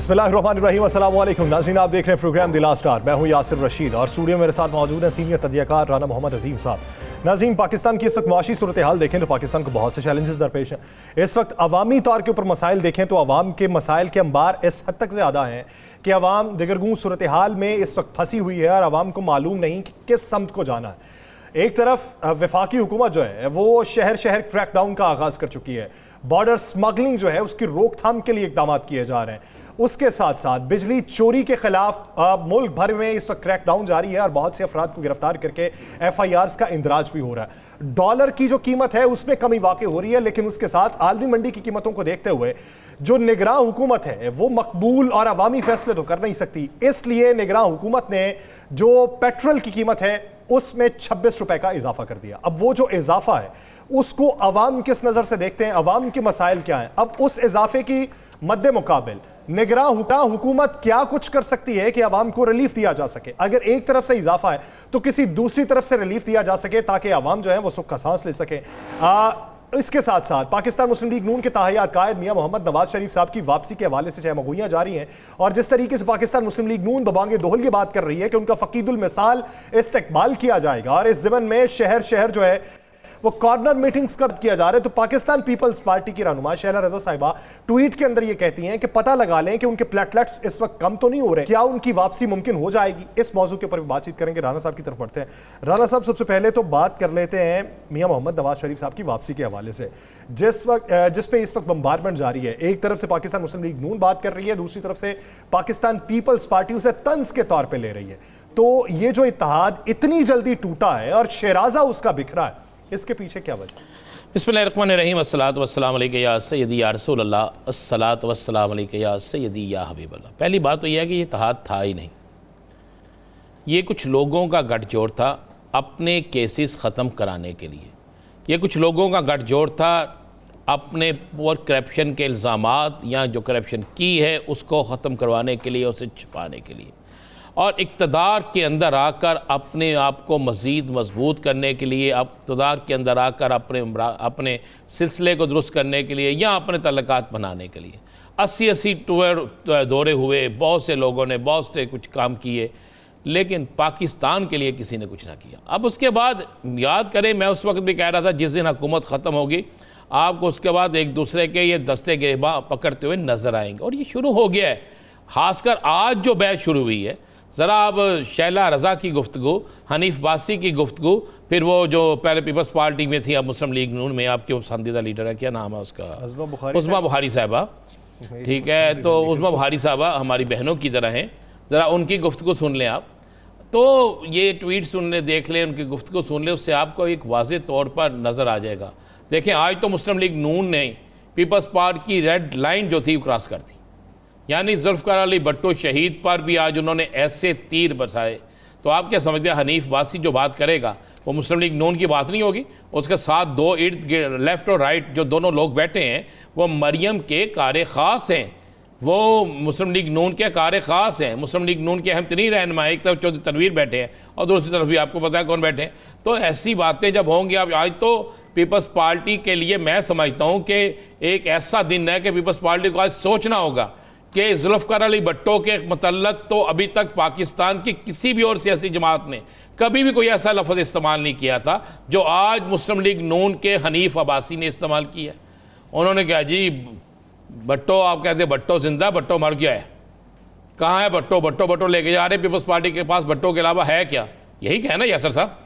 बिस्मिल्लाहिर्रहमानिर्रहीम, अस्सलाम वालेकुम नाज़रीन, आप देख रहे हैं प्रोग्राम द लास्ट आवर। मैं हूं यासिर रशीद और स्टूडियो में मेरे साथ मौजूद हैं सीनियर तजज़ियाकार राना मोहम्मद अजीम साहब। नाज़रीन, पाकिस्तान की इस वक्त माशी सूरत हाल देखें तो पाकिस्तान को बहुत से चैलेंजेस दरपेश हैं। इस वक्त अवामी तौर के ऊपर मसाइल देखें तो अवाम के मसाइल के अंबार इस हद तक ज़्यादा हैं कि अवाम दिगरगूं सूरत हाल में इस वक्त फंसी हुई है और अवाम को मालूम नहीं कि किस समत को जाना है। एक तरफ वफाकी हुकूमत जो है वो शहर शहर क्रैकडाउन का आगाज़ कर चुकी है, बॉर्डर स्मगलिंग जो है उसकी रोकथाम के लिए इकदाम किए जा रहे हैं। उसके साथ साथ बिजली चोरी के खिलाफ मुल्क भर में इस वक्त क्रैकडाउन जारी है और बहुत से अफराद को गिरफ्तार करके FIRs का इंदराज भी हो रहा है। डॉलर की जो कीमत है उसमें कमी वाक़ई हो रही है, लेकिन उसके साथ आलमी मंडी की कीमतों को देखते हुए जो निगरान हुकूमत है वो मकबूल और अवामी फैसले तो कर नहीं सकती। इसलिए निगरान हुकूमत ने जो पेट्रोल की कीमत है उसमें 26 रुपए का इजाफा कर दिया। अब वो जो इजाफा है उसको अवाम किस नज़र से देखते हैं, अवाम के मसाइल क्या हैं, अब उस इजाफे की मद्दे मुकाबिल निगरान हुकूमत क्या कुछ कर सकती है कि अवाम को रिलीफ दिया जा सके। अगर एक तरफ से इजाफा है तो किसी दूसरी तरफ से रिलीफ दिया जा सके ताकि अवाम जो है वो सुख का सांस ले सके। इसके साथ साथ पाकिस्तान मुस्लिम लीग नून के ताहियात कायद मियां मोहम्मद नवाज शरीफ साहब की वापसी के हवाले से चहमगोइयां जारी हैं और जिस तरीके से पाकिस्तान मुस्लिम लीग नून बबांगे दोहल ये बात कर रही है कि उनका फकीदुल मिसाल इस्तकबाल किया जाएगा और इस ज़मन में शहर शहर जो है वो कॉर्नर मीटिंग्स कब किया जा रहा है। तो पाकिस्तान पीपल्स पार्टी की रहनुमा शैला रजा साहिबा ट्वीट के अंदर ये कहती हैं कि पता लगा लें कि उनके प्लेटलेट्स इस वक्त कम तो नहीं हो रहे, क्या उनकी वापसी मुमकिन हो जाएगी। इस मौजू के ऊपर भी बातचीत करेंगे। राना साहब की तरफ बढ़ते हैं। राना साहब, सबसे पहले तो बात कर लेते हैं मियां मोहम्मद नवाज शरीफ साहब की वापसी के हवाले से, जिस पे इस वक्त बम्बारमेंट जारी है। एक तरफ से पाकिस्तान मुस्लिम लीग नून बात कर रही है, दूसरी तरफ से पाकिस्तान पीपल्स पार्टी उसे तंज के तौर पर ले रही है। तो ये जो इत्तेहाद इतनी जल्दी टूटा है और शराजा उसका बिखरा है, इसके पीछे क्या वजह? बिस्मिल्लाहिर्रहमानिर्रहीम, अस्सलातु वस्सलामु अलैका या सय्यदी या रसूलल्लाह, अस्सलातु वस्सलामु अलैका या सय्यदी या हबीबल्लाह। पहली बात तो यह है कि ये इत्तेहाद था ही नहीं, ये कुछ लोगों का गठजोड़ था अपने केसेस ख़त्म कराने के लिए। ये कुछ लोगों का गठजोड़ था अपने और करप्शन के इल्ज़ामात या जो करप्शन की है उसको ख़त्म करवाने के लिए, उसे छुपाने के लिए, और इक़्तिदार के अंदर आकर अपने आप को मज़ीद मजबूत करने के लिए, इक़्तिदार के अंदर आकर अपने सिलसिले को दुरुस्त करने के लिए या अपने तल्लुकात बनाने के लिए 80 टूर दौरे हुए, बहुत से लोगों ने बहुत से कुछ काम किए, लेकिन पाकिस्तान के लिए किसी ने कुछ ना किया। अब उसके बाद याद करें, मैं उस वक्त भी कह रहा था जिस दिन हुकूमत ख़त्म होगी आपको उसके बाद एक दूसरे के ये दस्ते गिरबा पकड़ते हुए नज़र आएंगे, और ये शुरू हो गया है। ख़ासकर आज जो बैच शुरू हुई है, ज़रा अब शैला रज़ा की गुफ्तगू, हनीफ बासी की गुफ्तगू, फिर वो जो पहले पीपल्स पार्टी में थी अब मुस्लिम लीग नून में, आपकी पसंदीदा लीडर है, क्या नाम है उसका, उज़्मा बुखारी साहिबा, ठीक है। तो उज़्मा बुखारी साहिबा हमारी बहनों की तरह हैं, ज़रा उनकी गुफ्तगू सुन लें आप। तो ये ट्वीट सुन लें, देख लें, उनकी गुफ्तगू सुन लें, उससे आपको एक वाज़े तौर पर नज़र आ जाएगा। देखें, आज तो मुस्लिम लीग नून ने पीपल्स पार्टी की रेड लाइन जो थी क्रॉस कर दी, यानी जुल्फ़िकार अली भुट्टो शहीद पर भी आज उन्होंने ऐसे तीर बरसाए। तो आप क्या समझते हैं हनीफ बासी जो बात करेगा वो मुस्लिम लीग नून की बात नहीं होगी? उसके साथ दो इर्द लेफ़्ट और राइट जो दोनों लोग बैठे हैं वो मरियम के कार ख़ास हैं, वो मुस्लिम लीग नून के कार ख़ास हैं, मुस्लिम लीग नून के अहम तरीन रहनुमा। एक तरफ चौधरी तनवीर बैठे हैं और दूसरी तरफ भी आपको पता है कौन बैठे हैं। तो ऐसी बातें जब होंगी, अब आज तो पीपल्स पार्टी के लिए मैं समझता हूँ कि एक ऐसा दिन है कि पीपल्स पार्टी को आज सोचना होगा कि जुल्फ़िकार अली भुट्टो के मतलब तो अभी तक पाकिस्तान की किसी भी और सियासी जमात ने कभी भी कोई ऐसा लफ्ज़ इस्तेमाल नहीं किया था जो आज मुस्लिम लीग नून के हनीफ अब्बासी ने इस्तेमाल किया। उन्होंने कहा जी भुट्टो, आप कहते हैं भुट्टो जिंदा, भुट्टो मर गया है, कहाँ है भुट्टो? भुट्टो लेके जा रहे हैं पीपल्स पार्टी के पास, भुट्टो के अलावा है क्या? यही कहना यासर साहब।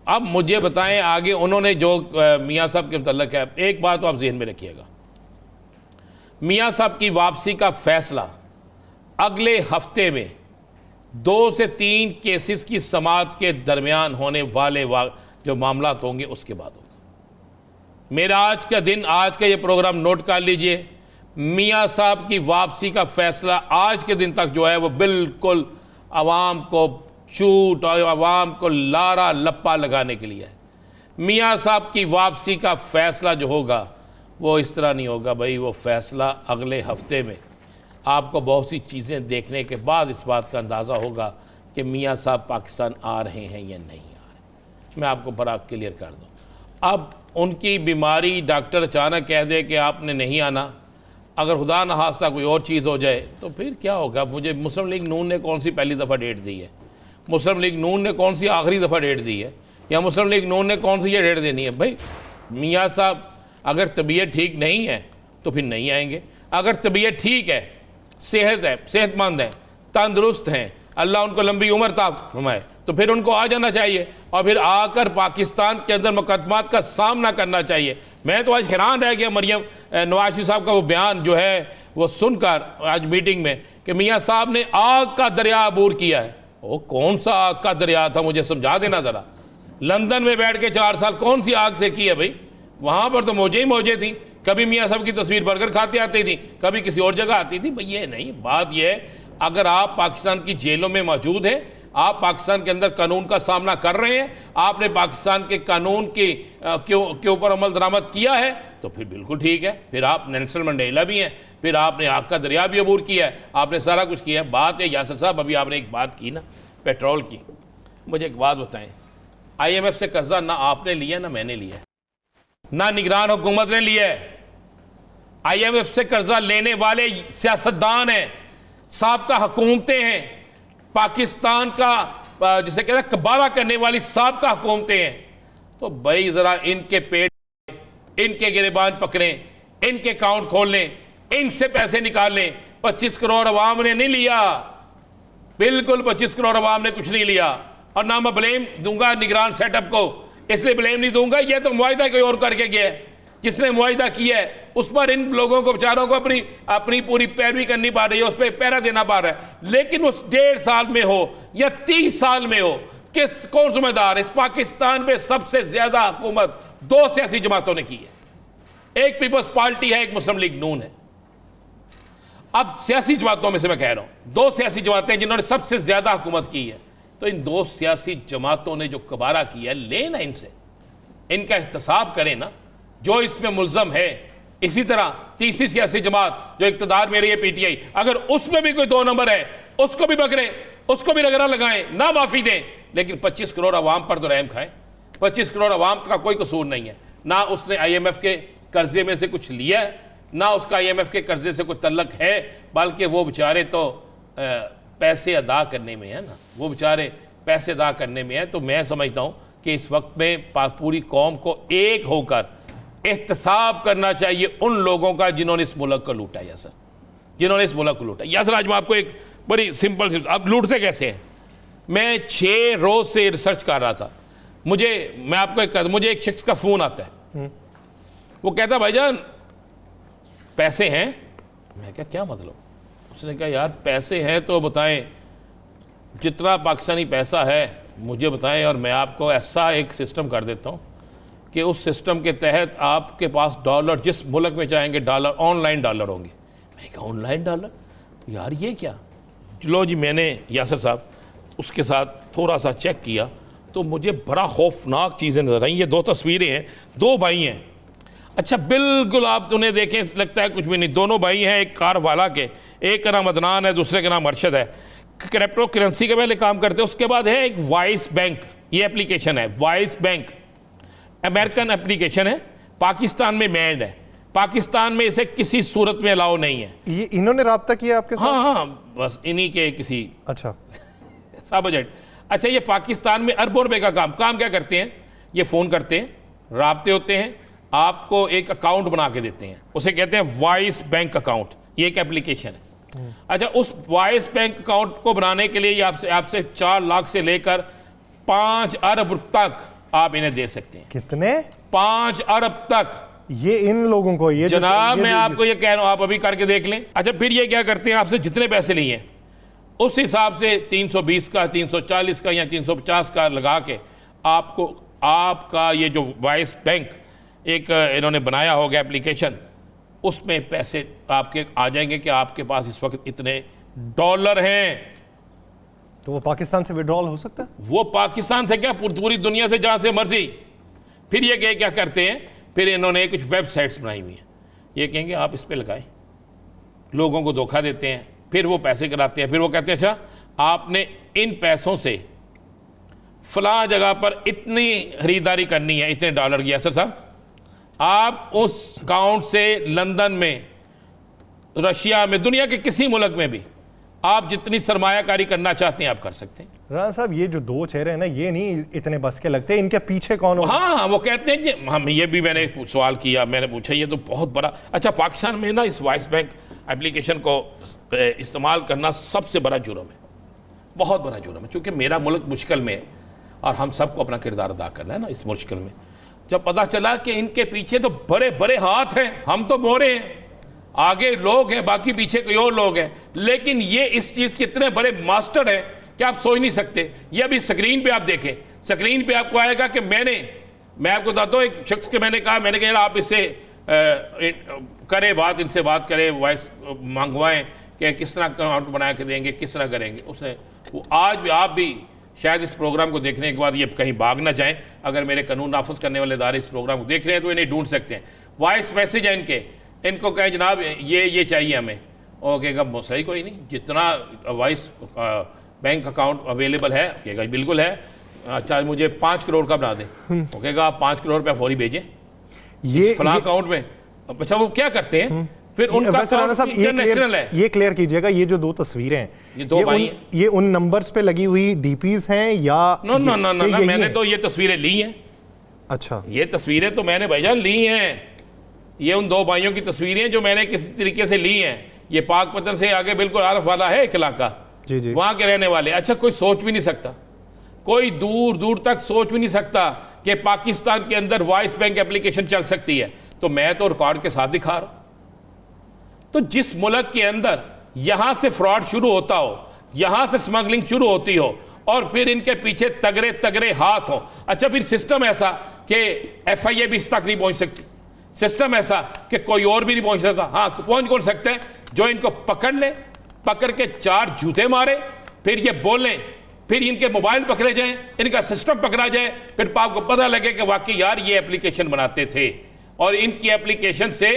अब मुझे बताएं आगे उन्होंने जो मियाँ साहब के मतलब है, एक बात तो आप जहन में रखिएगा, मियाँ साहब की वापसी का फैसला अगले हफ्ते में 2 से 3 केसेस की समाअत के दरमियान होने वाले जो मामला होंगे उसके बाद होगा। मेरा आज का दिन, आज का ये प्रोग्राम नोट कर लीजिए, मियाँ साहब की वापसी का फैसला आज के दिन तक जो है वो बिल्कुल आवाम को चूट और आवाम को लारा लप्पा लगाने के लिए है। मियाँ साहब की वापसी का फैसला जो होगा वो इस तरह नहीं होगा भाई, वो फ़ैसला अगले हफ्ते में आपको बहुत सी चीज़ें देखने के बाद इस बात का अंदाज़ा होगा कि मियाँ साहब पाकिस्तान आ रहे हैं या नहीं आ रहे। मैं आपको फराक क्लियर कर दूँ। अब उनकी बीमारी, डॉक्टर अचानक कह दे कि आपने नहीं आना, अगर खुदा न खास्ता कोई और चीज़ हो जाए तो फिर क्या होगा। मुझे मुस्लिम लीग नून ने कौन सी पहली दफ़ा डेट दी है, मुस्लिम लीग नून ने कौन सी आखिरी दफ़ा डेट दी है, या मुस्लिम लीग नून ने कौन सी ये डेट देनी है। भाई मियाँ साहब अगर तबीयत ठीक नहीं है तो फिर नहीं आएंगे, अगर तबीयत ठीक है, सेहतमंद है, तंदुरुस्त हैं, अल्लाह उनको लंबी उम्र ता फरमाए, तो फिर उनको आ जाना चाहिए और फिर आकर पाकिस्तान के अंदर मुकदमात का सामना करना चाहिए। मैं तो आज हैरान रह गया मरियम नवाज शरीफ साहब का वो बयान जो है वो सुनकर आज मीटिंग में कि मियाँ साहब ने आग का दरिया अबूर किया है। वो कौन सा आग का दरिया था, मुझे समझा देना ज़रा। लंदन में बैठ के 4 साल कौन सी आग से की है भाई, वहाँ पर तो मौजें ही मौजें थी। कभी मियाँ साहब की तस्वीर बर्गर खाते आती थी, कभी किसी और जगह आती थी। भाई ये नहीं, बात यह है अगर आप पाकिस्तान की जेलों में मौजूद हैं, आप पाकिस्तान के अंदर कानून का सामना कर रहे हैं, आपने पाकिस्तान के कानून के ऊपर अमल दरामद किया है, तो फिर बिल्कुल ठीक है, फिर आप नेल्सन मंडेला भी हैं, फिर आपने आग का दरिया भी अबूर किया है, आपने सारा कुछ किया है। बात है यासर साहब, अभी आपने एक बात की ना पेट्रोल की, मुझे एक बात बताएं, IMF से कर्जा ना आपने लिया ना मैंने लिया, ना निगरान हुकूमत ने लिया है। IMF से कर्जा लेने वाले सियासतदान हैं, साबका हुकूमतें हैं, पाकिस्तान का जिसे कहते हैं कबाड़ा करने वाली साबका हुकूमतें हैं। तो भाई ज़रा इनके पेट, इनके गिरबान पकड़ें, इनके अकाउंट खोल लें, इनसे पैसे निकाल लें। 25 करोड़ अवाम ने नहीं लिया, बिल्कुल 25 करोड़ अवाम ने कुछ नहीं लिया। और ना मैं ब्लेम दूंगा निगरान सेटअप को, इसलिए ब्लेम नहीं दूंगा, यह तो मुआहिदा कोई और करके गया है। जिसने मुआहिदा किया है उस पर इन लोगों को बेचारों को अपनी पूरी पैरवी करनी पड़ रही है, उस पर पहरा देना पड़ रहा है। लेकिन उस 1.5 साल में हो या 30 साल में हो, कौन जिम्मेदार? इस पाकिस्तान में सबसे ज्यादा हुकूमत 2 सियासी जमातों ने की है, एक पीपल्स पार्टी है, एक मुस्लिम लीग नून है। अब सियासी जमातों में से मैं कह रहा हूं 2 सियासी जमातें जिन्होंने सबसे ज्यादा हुकूमत की है, तो इन 2 सियासी जमातों ने जो कबारा किया है, लेना इनसे, इनका एहतसाब करें ना, जो इसमें मुल्जम है। इसी तरह तीसरी सियासी जमात जो इक़्तिदार में रही है PTI, अगर उसमें भी कोई 2 नंबर है उसको भी पकड़े, उसको भी रगड़ा लगाएं, ना माफी दें, लेकिन 25 करोड़ अवाम पर तो रहम खाएं। 25 करोड़ अवाम का कोई कसूर नहीं है, ना उसने IMF के कर्जे में से कुछ लिया है, ना उसका IMF के कर्जे से कोई तल्लक है, बल्कि वो बेचारे तो पैसे अदा करने में है ना, वो बेचारे पैसे अदा करने में है। तो मैं समझता हूँ कि इस वक्त में पूरी कौम को एक होकर एहतसाब करना चाहिए उन लोगों का जिन्होंने इस मुल्क को लूटा। यासर, जिन्होंने इस मुल्क को लूटा। यासर, आज मैं आपको एक बड़ी सिंपल, अब लूटते कैसे हैं, मैं 6 रोज से रिसर्च कर रहा था। मैं आपको मुझे एक शख्स का फ़ोन आता है, वो कहता भाईजान पैसे हैं। मैं क्या मतलब? उसने कहा यार पैसे हैं तो बताएं, जितना पाकिस्तानी पैसा है मुझे बताएं और मैं आपको ऐसा एक सिस्टम कर देता हूँ कि उस सिस्टम के तहत आपके पास डॉलर जिस मुल्क में चाहेंगे डॉलर, ऑनलाइन डॉलर होंगे। मैं कहा ऑनलाइन डॉलर, यार ये क्या? लो जी, मैंने यासर साहब उसके साथ थोड़ा सा चेक किया तो मुझे बड़ा खौफनाक चीज़ें नजर आई। ये 2 तस्वीरें हैं, 2 भाई हैं। अच्छा, बिल्कुल आप उन्हें देखें लगता है कुछ भी नहीं, दोनों भाई हैं, एक कार वाला के, एक का नाम अदनान है, दूसरे का नाम अरशद है। क्रिप्टो करेंसी के पहले काम करते हैं। उसके बाद है एक वाइस बैंक, ये एप्लीकेशन है वाइस बैंक, अमेरिकन एप्लीकेशन है, पाकिस्तान में बैंड है, पाकिस्तान में इसे किसी सूरत में अलाउ नहीं है। ये इन्होंने राब्ता किया आपके साथ? हाँ, बस इन्हीं के किसी अच्छा सब एजेंट। अच्छा, ये पाकिस्तान में अरबों रुपए का काम क्या करते हैं, ये फ़ोन करते हैं, राब्ते होते हैं, आपको एक अकाउंट बना के देते हैं, उसे कहते हैं वॉइस बैंक अकाउंट। ये एक एप्लीकेशन है। अच्छा, उस वॉइस बैंक अकाउंट को बनाने के लिए आपसे 4 लाख से लेकर 5 अरब तक आप इन्हें दे सकते हैं। कितने? 5 अरब तक। ये इन लोगों को, ये जनाब मैं आपको ये कह रहा हूं, आप अभी करके देख लें। अच्छा, फिर ये क्या करते हैं, आपसे जितने पैसे लिए हैं उस हिसाब से 320 का, 340 का या 350 का लगा के आपको आपका ये जो वॉइस बैंक एक इन्होंने बनाया होगा एप्लीकेशन, उसमें पैसे आपके आ जाएंगे कि आपके पास इस वक्त इतने डॉलर हैं। तो वो पाकिस्तान से विड्रॉल हो सकता है? वो पाकिस्तान से क्या, पूरी दुनिया से जहां से मर्जी। फिर ये क्या करते हैं, फिर इन्होंने कुछ वेबसाइट्स बनाई हुई हैं, ये कहेंगे आप इस पे लगाएं, लोगों को धोखा देते हैं, फिर वो पैसे कराते हैं, फिर वो कहते हैं अच्छा आपने इन पैसों से फलां जगह पर इतनी खरीदारी करनी है, इतने डॉलर की। सर साहब, आप उस अकाउंट से लंदन में रशिया में, दुनिया के किसी मुल्क में भी आप जितनी सरमायाकारी करना चाहते हैं आप कर सकते हैं। राणा साहब, ये जो दो चेहरे हैं ना, ये नहीं इतने बस के लगते, इनके पीछे कौन हो? हाँ, वो कहते हैं कि हम, ये भी मैंने सवाल किया, मैंने पूछा, ये तो बहुत बड़ा। अच्छा, पाकिस्तान में ना इस वॉइस बैंक एप्लीकेशन को इस्तेमाल करना सबसे बड़ा जुर्म है, बहुत बड़ा जुर्म है, क्योंकि मेरा मुल्क मुश्किल में है और हम सबको अपना किरदार अदा करना है ना इस मुश्किल में। जब पता चला कि इनके पीछे तो बड़े बड़े हाथ हैं, हम तो मोरे हैं, आगे लोग हैं, बाकी पीछे कोई और लोग हैं, लेकिन ये इस चीज़ के इतने बड़े मास्टर हैं कि आप सोच नहीं सकते। ये अभी स्क्रीन पे आप देखें, स्क्रीन पे आपको आएगा कि मैं आपको बताता हूँ, एक शख्स के मैंने कहा आप इससे करें बात, इनसे बात करें, वॉइस मंगवाएं कि किस तरह अकाउंट बना के देंगे, किस तरह करेंगे। उसने वो आज भी, आप भी शायद इस प्रोग्राम को देखने के बाद ये कहीं भाग ना जाएं, अगर मेरे कानून नाफिज करने वाले इदारे इस प्रोग्राम को देख रहे हैं तो इन्हें ढूंढ सकते हैं। वॉइस मैसेज है इनको कहें जनाब ये चाहिए हमें, और कहेगा मसला ही कोई नहीं, जितना वॉइस बैंक अकाउंट अवेलेबल है, कहेगा बिल्कुल है, अच्छा मुझे 5 करोड़ का बना दे, वो कहेगा आप 5 करोड़ रुपया फौरी भेजें ये फलां अकाउंट में। अच्छा, वो क्या करते हैं फिर उनका इंटरनेशनल है। ये क्लियर कीजिएगा, ये जो दो तस्वीरें हैं, ये दो भाई हैं, ये उन नंबर्स पे लगी हुई डीपीज हैं या नो, मैंने तो ये तस्वीरें ली हैं। अच्छा, ये तस्वीरें तो मैंने भाईजान ली हैं, ये उन दो भाइयों की तस्वीरें जो मैंने किसी तरीके से ली हैं। ये पाकपतन से आगे बिल्कुल आरफ वाला है एक इलाका, जी, वहाँ के रहने वाले। अच्छा, कोई सोच भी नहीं सकता, कोई दूर दूर तक सोच भी नहीं सकता कि पाकिस्तान के अंदर वॉइस बैंक एप्लीकेशन चल सकती है। तो मैं तो रिकॉर्ड के साथ दिखा रहा हूँ। तो जिस मुल्क के अंदर यहाँ से फ्रॉड शुरू होता हो, यहाँ से स्मगलिंग शुरू होती हो, और फिर इनके पीछे तगड़े तगड़े हाथ हो। अच्छा, फिर सिस्टम ऐसा कि FIA भी इस तक नहीं पहुँच सकती, सिस्टम ऐसा कि कोई और भी नहीं पहुँच सकता। हाँ, पहुँच कौन सकते हैं? जो इनको पकड़ ले, पकड़ के 4 जूते मारे, फिर ये बोलें, फिर इनके मोबाइल पकड़े जाएं, इनका सिस्टम पकड़ा जाए, फिर आपको पता लगे कि वाकई यार ये एप्लीकेशन बनाते थे और इनकी एप्लीकेशन से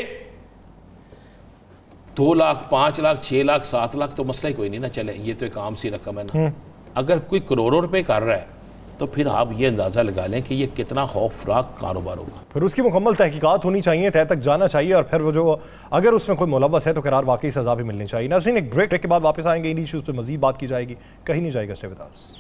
2 लाख, 5 लाख, 6 लाख, 7 लाख तो मसला ही कोई नहीं ना चले। ये तो एक आम सी रकम है ना। अगर कोई करोड़ों रुपए कर रहा है तो फिर आप ये अंदाज़ा लगा लें कि ये कितना खौफनाक कारोबार होगा। फिर उसकी मुकम्मल तहकीकात होनी चाहिए, तह तक जाना चाहिए, और फिर वो जो अगर उसमें कोई मुलव्वस है तो करार वाकई सज़ा भी मिलनी चाहिए। नाज़रीन, एक ब्रेक के बाद वापस आएंगे, इन इशूज़ पर मज़ीद बात की जाएगी, कहीं नहीं जाएगा। Stay with us.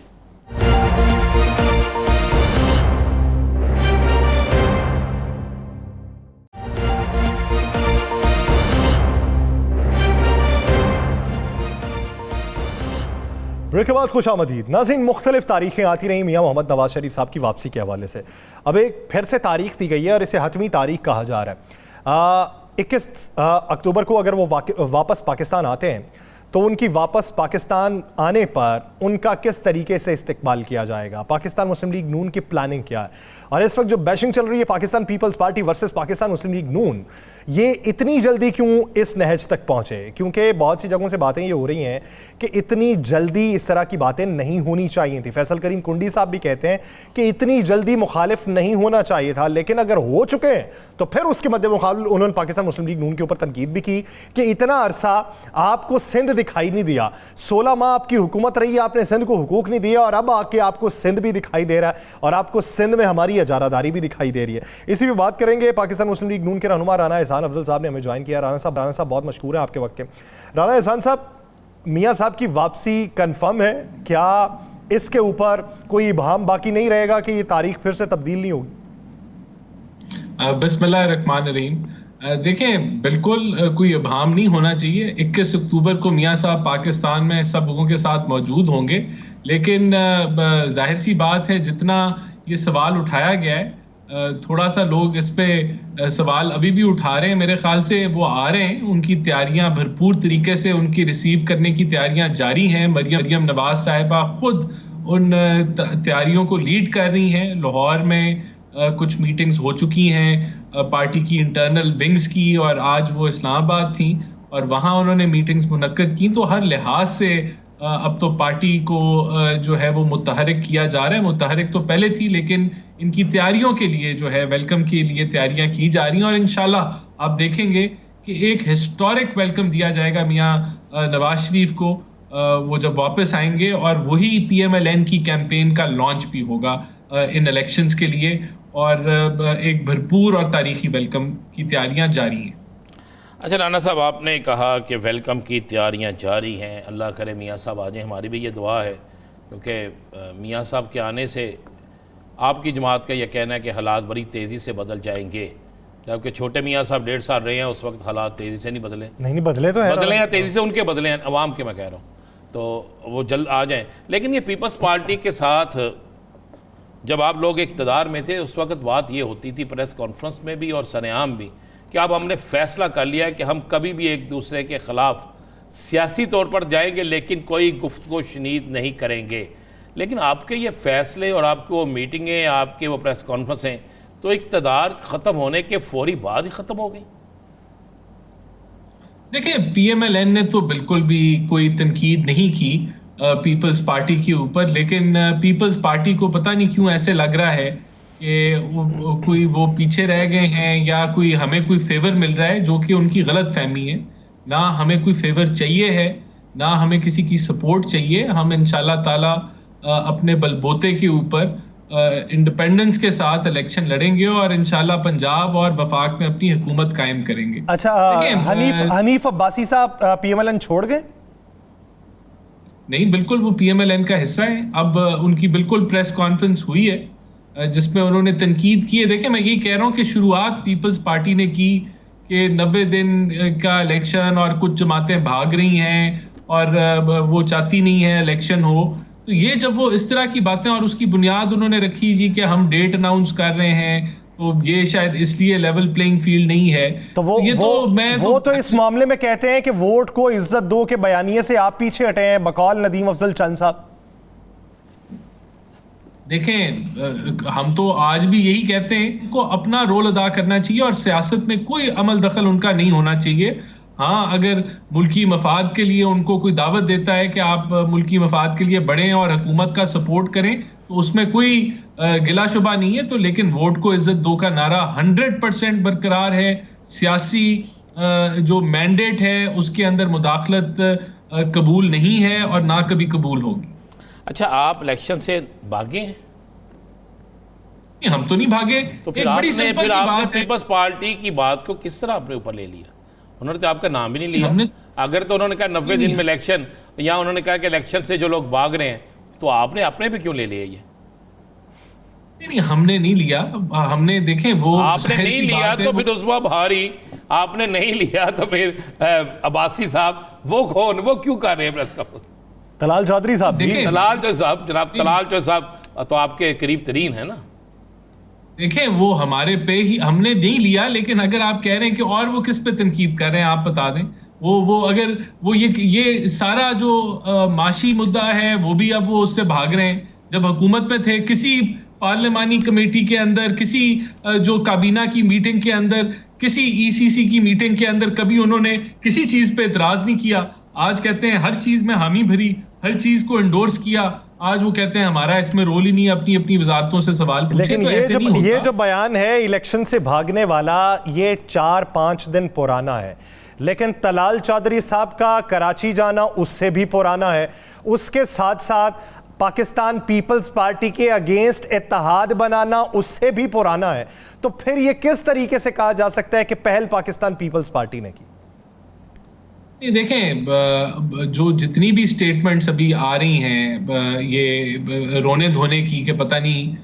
ब्रेक के बाद खुश आमदीद। नाज़रीन, मुख्तलिफ तारीखें आती रहीं मियाँ मोहम्मद नवाज शरीफ साहब की वापसी के हवाले से। अब एक फिर से तारीख दी गई है और इसे हतमी तारीख कहा जा रहा है। 21 अक्टूबर को अगर वो वापस पाकिस्तान आते हैं तो उनकी वापस पाकिस्तान आने पर उनका किस तरीके से इस्तकबाल किया जाएगा, पाकिस्तान मुस्लिम लीग नून की प्लानिंग क्या है। और इस वक्त जो बैशिंग चल रही है Pakistan People's Party versus Pakistan Muslim League Noon, ये इतनी जल्दी क्यों इस नहज तक पहुंचे? क्योंकि बहुत सी जगहों से बातें ये हो रही हैं कि इतनी जल्दी इस तरह की बातें नहीं होनी चाहिए थी। फैसल करीम कुंडी साहब भी कहते हैं कि इतनी जल्दी मुखालिफ नहीं होना चाहिए था, लेकिन अगर हो चुके हैं तो फिर उसके मद्दे मुकाबले उन्होंने पाकिस्तान मुस्लिम लीग नून के ऊपर तनकीद भी की कि इतना अरसा आपको सिंध दिखाई नहीं दिया, 16 माह आपकी हुकूमत रही, आपने सिंध को हुकूक नहीं दिया, और अब आके आपको सिंध भी दिखाई दे रहा है और आपको सिंध में हमारी इजारादारी भी दिखाई दे रही है। इसी पर बात करेंगे। पाकिस्तान मुस्लिम लीग नून के रहनुमा राना एहसान अफजल साहब ने हमें ज्वाइन किया। राना साहब बहुत मशहूर है आपके वक्त के। राना एहसान साहब, मियाँ साहब की वापसी कंफर्म है क्या? इसके ऊपर कोई इबाम बाकी नहीं रहेगा कि ये तारीख फिर से तब्दील नहीं होगी? बिस्मिल्लाहिर्रहमानिर्रहीम। देखें, बिल्कुल कोई इबाम नहीं होना चाहिए। 21 अक्टूबर को मियाँ साहब पाकिस्तान में सब लोगों के साथ मौजूद होंगे, लेकिन जाहिर सी बात है जितना ये सवाल उठाया गया है, थोड़ा सा लोग इस पे सवाल अभी भी उठा रहे हैं। मेरे ख्याल से वो आ रहे हैं, उनकी तैयारियां भरपूर तरीके से उनकी रिसीव करने की तैयारियां जारी हैं। मरियम नवाज साहिबा खुद उन तैयारियों को लीड कर रही हैं। लाहौर में कुछ मीटिंग्स हो चुकी हैं पार्टी की इंटरनल विंग्स की, और आज वो इस्लामाबाद थी और वहाँ उन्होंने मीटिंग्स मुनक्कद की। तो हर लिहाज से अब तो पार्टी को जो है वो मुतहरिक किया जा रहा है। मुतहरिक तो पहले थी, लेकिन इनकी तैयारियों के लिए जो है वेलकम के लिए तैयारियां की जा रही हैं, और इंशाल्लाह आप देखेंगे कि एक हिस्टोरिक वेलकम दिया जाएगा मियाँ नवाज शरीफ को वो जब वापस आएंगे, और वही PMLN की कैंपेन का लॉन्च भी होगा इन इलेक्शंस के लिए, और एक भरपूर और तारीखी वेलकम की तैयारियां जारी हैं। अच्छा राना साहब, आपने कहा कि वेलकम की तैयारियां जारी हैं, अल्लाह करे मियाँ साहब आ जाएँ, हमारी भी ये दुआ है, क्योंकि मियाँ साहब के आने से आपकी जमात का यह कहना है कि हालात बड़ी तेज़ी से बदल जाएंगे, जबकि छोटे मियाँ साहब 1.5 साल रहे हैं, उस वक्त हालात तेज़ी से नहीं बदले। नहीं बदले तो है, बदले हैं तेज़ी से, उनके बदले हैं, अवाम के मैं कह रहा हूँ, तो वो जल्द आ जाएं। लेकिन ये पीपल्स पार्टी के साथ जब आप लोग इक़्तिदार में थे, उस वक्त बात ये होती थी प्रेस कॉन्फ्रेंस में भी और सरेआम भी कि अब हमने फ़ैसला कर लिया है कि हम कभी भी एक दूसरे के ख़िलाफ़ सियासी तौर पर जाएंगे, लेकिन कोई गुफ्तगू शनीद नहीं करेंगे। लेकिन आपके ये फ़ैसले और आपकी वो मीटिंगें, आपके वो प्रेस कॉन्फ्रेंसें तो इक़्तिदार ख़त्म होने के फौरी बाद ही ख़त्म हो गई। देखिए, पीएमएलएन ने तो बिल्कुल भी कोई तनकीद नहीं की पीपल्स पार्टी के ऊपर, लेकिन पीपल्स पार्टी को पता नहीं क्यों ऐसे लग रहा है कि वो पीछे रह गए हैं या कोई हमें कोई फेवर मिल रहा है, जो कि उनकी गलत फहमी है। ना हमें कोई फेवर चाहिए है, ना हमें किसी की सपोर्ट चाहिए। हम इंशाल्लाह ताला अपने बलबूते के ऊपर इंडिपेंडेंस के साथ इलेक्शन लड़ेंगे और इंशाल्लाह पंजाब और वफाक में अपनी हुकूमत कायम करेंगे। अच्छा, हनीफ अब्बासी साहब पीएमएलएन छोड़ गए? नहीं, बिल्कुल वो पीएमएलएन का हिस्सा है। अब उनकी बिल्कुल प्रेस कॉन्फ्रेंस हुई है जिसमें उन्होंने तनकीद की है। देखिए, मैं यही कह रहा हूँ कि शुरुआत पीपल्स पार्टी ने की कि 90 दिन का इलेक्शन और कुछ जमातें भाग रही हैं और वो चाहती नहीं है इलेक्शन हो। तो ये जब वो इस तरह की बातें, और उसकी बुनियाद उन्होंने रखी जी कि हम डेट अनाउंस कर रहे हैं, तो ये शायद इसलिए लेवल प्लेइंग फील्ड नहीं है। तो वो तो इस मामले में कहते हैं कि वोट को इज्जत दो के बयानिए से आप पीछे हटे हैं, बकौल नदीम अफजल चंद साहब। देखें, हम तो आज भी यही कहते हैं को अपना रोल अदा करना चाहिए और सियासत में कोई अमल दखल उनका नहीं होना चाहिए। हाँ, अगर मुल्की मफाद के लिए उनको कोई दावत देता है कि आप मुल्की मफाद के लिए बढ़ें और हुकूमत का सपोर्ट करें, तो उसमें कोई गिला शुबा नहीं है। तो लेकिन वोट को इज्जत दो का नारा 100% बरकरार है। सियासी जो मैंडेट है उसके अंदर मुदाखलत कबूल नहीं है और ना कभी कबूल होगी। अच्छा, आप इलेक्शन से भागे हैं? हम तो नहीं भागे। तो फिर आपने पीपल्स पार्टी की बात को किस तरह अपने ऊपर ले लिया? उन्होंने तो आपका नाम भी नहीं लिया। अगर तो उन्होंने कहा 90 दिन में इलेक्शन, या उन्होंने कहा कि इलेक्शन से जो लोग भाग रहे हैं, तो आपने अपने पे क्यों ले लिया ये? नहीं, हमने नहीं लिया। हमने देखें वो आपने नहीं लिया तो फिर उस वक्त भारी, आपने नहीं लिया तो फिर अब्बासी साहब वो कौन, वो क्यों कर रहे हैं प्रेस कॉन्फ्रेंस? तलाल चौधरी साहब, तलाल चौधरी साहब, जनाब तलाल चौधरी साहब तो आपके करीब तरीन है ना। देखें, वो हमारे पे ही, हमने नहीं लिया। लेकिन अगर आप कह रहे हैं कि और वो किस पे तनकीद कर रहे हैं, आप बता दें। वो अगर वो ये सारा जो माशी मुद्दा है वो भी अब वो उससे भाग रहे हैं। जब हुकूमत में थे, किसी पार्लिमानी कमेटी के अंदर, किसी जो काबीना की मीटिंग के अंदर, किसी ईसीसी की मीटिंग के अंदर कभी उन्होंने किसी चीज पे इतराज नहीं किया। आज कहते हैं हर चीज में हामी भरी, हर चीज को एंडोर्स किया। आज वो कहते हैं हमारा इसमें रोल ही नहीं, अपनी अपनी वजारतों से सवाल पूछे। लेकिन तो ये जो बयान है इलेक्शन से भागने वाला, ये 4-5 दिन पुराना है। लेकिन तलाल चौधरी साहब का कराची जाना उससे भी पुराना है। उसके साथ साथ पाकिस्तान पीपल्स पार्टी के अगेंस्ट इत्तेहाद बनाना उससे भी पुराना है। तो फिर ये किस तरीके से कहा जा सकता है कि पहल पाकिस्तान पीपल्स पार्टी ने की? देखें, जो जितनी भी स्टेटमेंट्स अभी आ रही हैं ये रोने धोने की कि पता नहीं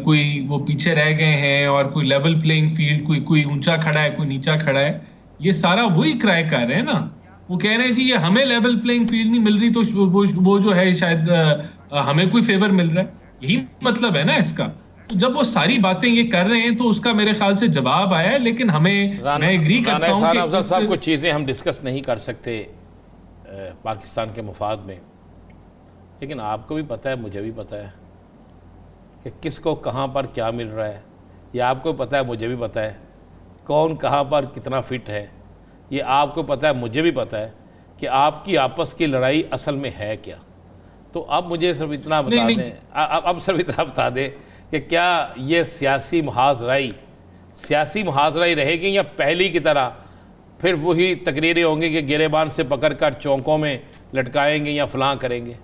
कोई वो पीछे रह गए हैं और कोई लेवल प्लेइंग फील्ड, कोई ऊंचा खड़ा है, कोई नीचा खड़ा है, ये सारा वही क्राई कर रहे हैं ना। वो कह रहे हैं जी ये हमें लेवल प्लेइंग फील्ड नहीं मिल रही, तो वो जो है शायद हमें कोई फेवर मिल रहा है। यही मतलब है ना इसका। तो जब वो सारी बातें ये कर रहे हैं तो उसका मेरे ख्याल से जवाब आया है। लेकिन हमें, मैं एग्री करता हूं कि सब कुछ चीज़ें हम डिस्कस नहीं कर सकते पाकिस्तान के मुफाद में, लेकिन आपको भी पता है, मुझे भी पता है कि किसको कहाँ पर क्या मिल रहा है। ये आपको पता है, मुझे भी पता है कौन कहाँ पर कितना फिट है। ये आपको पता है, मुझे भी पता है कि आपकी आपस की लड़ाई असल में है क्या। तो अब मुझे सिर्फ इतना बता दें, अब सिर्फ इतना बता दें कि क्या ये सियासी मुहाजराई रहेगी या पहली की तरह फिर वही तकरीरें होंगी कि गिरेबान से पकड़कर चौकों में लटकाएंगे या फलां करेंगे?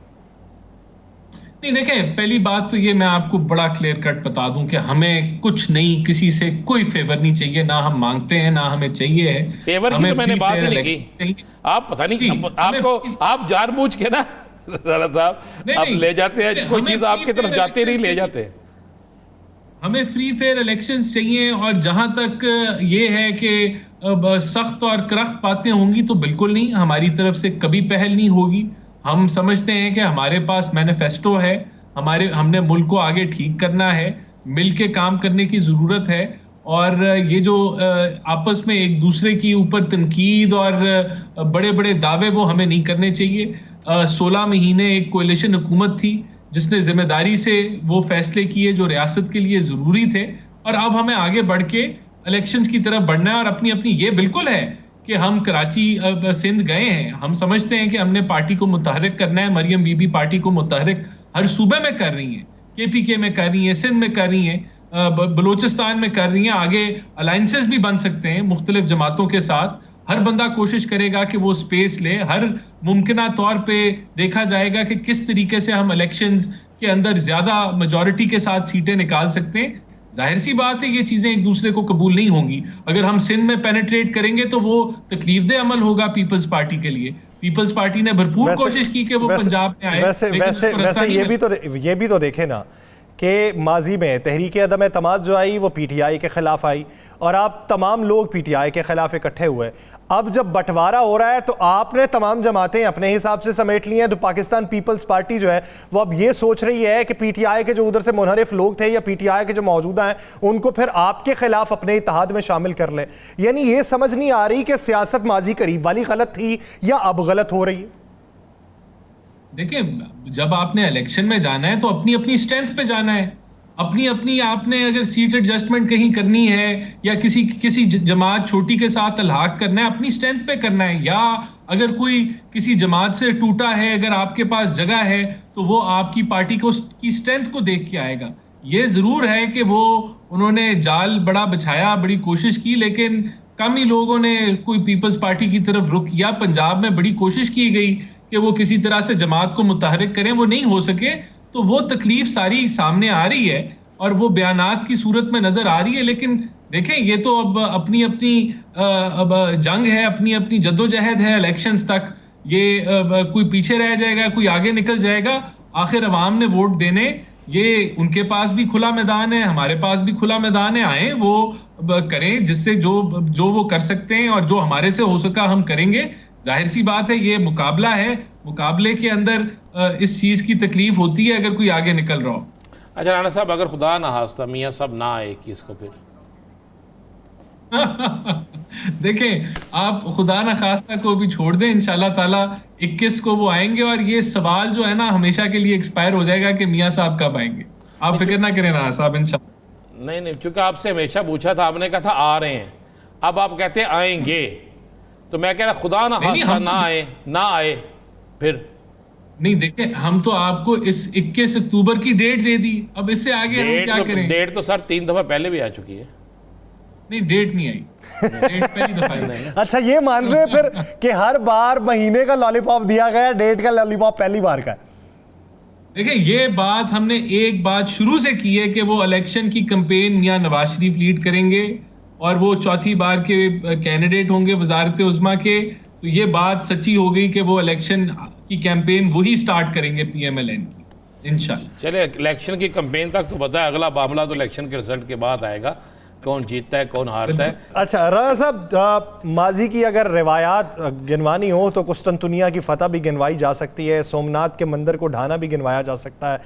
नहीं, देखें, पहली बात तो ये मैं आपको बड़ा क्लियर कट बता दूं कि हमें कुछ नहीं, किसी से कोई फेवर नहीं चाहिए, ना हम मांगते हैं ना हमें चाहिए है। फेवर की तो मैंने बात ही नहीं की। आप पता नहीं आपको, आप जानबूझ के ना राणा साहब आप ले जाते हैं, कोई चीज आपकी तरफ जाते नहीं ले जाते। हमें फ्री फेयर इलेक्शंस चाहिए, और जहां तक ये है कि सख्त और करख्त बातें होंगी तो बिल्कुल नहीं, हमारी तरफ से कभी पहल नहीं होगी। हम समझते हैं कि हमारे पास मैनिफेस्टो है, हमने मुल्क को आगे ठीक करना है, मिल के काम करने की ज़रूरत है। और ये जो आपस में एक दूसरे की ऊपर तनकीद और बड़े बड़े दावे वो हमें नहीं करने चाहिए। 16 महीने एक कोalition हुकूमत थी जिसने जिम्मेदारी से वो फैसले किए जो रियासत के लिए ज़रूरी थे, और अब हमें आगे बढ़ के इलेक्शंस की तरफ बढ़ना है। और अपनी अपनी ये बिल्कुल है कि हम कराची सिंध गए हैं, हम समझते हैं कि हमने पार्टी को मुतहरिक करना है। मरियम बीबी पार्टी को मुतहरिक हर सूबे में कर रही हैं, KPK में कर रही हैं, सिंध में कर रही हैं, बलूचिस्तान में कर रही हैं। आगे अलायंसेस भी बन सकते हैं मुख्तलिफ जमातों के साथ। हर बंदा कोशिश करेगा कि वो स्पेस ले, हर मुमकिना तौर पे देखा जाएगा कि किस तरीके से हम इलेक्शंस के अंदर ज्यादा मेजॉरिटी के साथ सीटें निकाल सकते हैं। जाहिर सी बात है ये चीजें एक दूसरे को कबूल नहीं होंगी। अगर हम सिंध में पेनिट्रेट करेंगे तो वो तकलीफदेह अमल होगा पीपल्स पार्टी के लिए। पीपल्स पार्टी ने भरपूर कोशिश की कि वो पंजाब में आए। वैसे ये भी तो देखे ना कि माजी में तहरीक अदम एतमाद जो आई वो PTI के खिलाफ आई, और आप तमाम लोग PTI के खिलाफ इकट्ठे हुए। अब जब बंटवारा हो रहा है तो आपने तमाम जमातें अपने हिसाब से समेट ली हैं, तो पाकिस्तान पीपल्स पार्टी जो है वो अब ये सोच रही है कि PTI के जो उधर से मुनहरिफ लोग थे या PTI के जो मौजूदा हैं उनको फिर आपके खिलाफ अपने इत्तेहाद में शामिल कर ले। यानी ये समझ नहीं आ रही कि सियासत माजी करीब वाली गलत थी या अब गलत हो रही है। देखिए, जब आपने इलेक्शन में जाना है तो अपनी अपनी स्ट्रेंथ पे जाना है। अपनी अपनी आपने अगर सीट एडजस्टमेंट कहीं करनी है या किसी जमात छोटी के साथ अलहाक करना है, अपनी स्ट्रेंथ पे करना है। या अगर कोई किसी जमात से टूटा है, अगर आपके पास जगह है तो वो आपकी पार्टी को की स्ट्रेंथ को देख के आएगा। ये जरूर है कि वो उन्होंने जाल बड़ा बिछाया, बड़ी कोशिश की, लेकिन कम ही लोगों ने कोई पीपल्स पार्टी की तरफ रुख किया। पंजाब में बड़ी कोशिश की गई कि वो किसी तरह से जमात को मुतहरिक करें, वो नहीं हो सके। तो वो तकलीफ सारी सामने आ रही है और वो बयानात की सूरत में नजर आ रही है। लेकिन देखें, ये तो अब अपनी अपनी अब जंग है, अपनी अपनी जद्दोजहद है इलेक्शंस तक। ये कोई पीछे रह जाएगा, कोई आगे निकल जाएगा। आखिर अवाम ने वोट देने, ये उनके पास भी खुला मैदान है, हमारे पास भी खुला मैदान है। आए वो करें जिससे जो वो कर सकते हैं, और जो हमारे से हो सका हम करेंगे। जाहिर सी बात है ये मुकाबला है, मुकाबले के अंदर इस चीज की तकलीफ होती है अगर कोई आगे निकल रहा हो। अच्छा राणा साहब, अगर खुदा ना खास्ता मियाँ साहब ना आए कि इसको फिर देखें, आप खुदा ना खास्ता को भी छोड़ दें, इंशाल्लाह ताला 21 को वो आएंगे, और ये सवाल जो है ना हमेशा के लिए एक्सपायर हो जाएगा कि मियाँ साहब कब आएंगे। आप फिक्र ना करें राणा साहब, इंशाल्लाह। नहीं, क्योंकि आपसे हमेशा पूछा था, आपने कहा था आ रहे हैं, अब आप कहते हैं आएंगे, तो मैं कह रहा खुदा ना खास्ता ना आए फिर। नहीं, देखें, हम तो आपको इस 21 अक्टूबर की डेट दे दी, अब इससे आगे हम क्या करें? डेट तो सर 3 दफा पहले भी आ चुकी है। नहीं, डेट नहीं आई, डेट पहली दफा आई। अच्छा, ये मान रहे फिर कि हर बार महीने का लॉलीपॉप दिया गया, डेट का लॉलीपॉप पहली बार का? देखिए, ये बात हमने एक बात शुरू से की है कि वो इलेक्शन की कैंपेन मियां नवाज शरीफ लीड करेंगे और वो चौथी बार के कैंडिडेट होंगे वजारत उज़्मा के। तो ये बात सच्ची हो गई कि वो इलेक्शन की कैंपेन वही स्टार्ट करेंगे PMLN की, इंशाल्लाह। चले, इलेक्शन की कैंपेन तक तो पता है, अगला मामला तो इलेक्शन के रिजल्ट के बाद आएगा, कौन जीतता है कौन हारता है। अच्छा राणा साहब, माजी की अगर रिवायात गिनवानी हो तो कुस्तुनतुनिया की फतह भी गिनवाई जा सकती है, सोमनाथ के मंदिर को ढाना भी गिनवाया जा सकता है,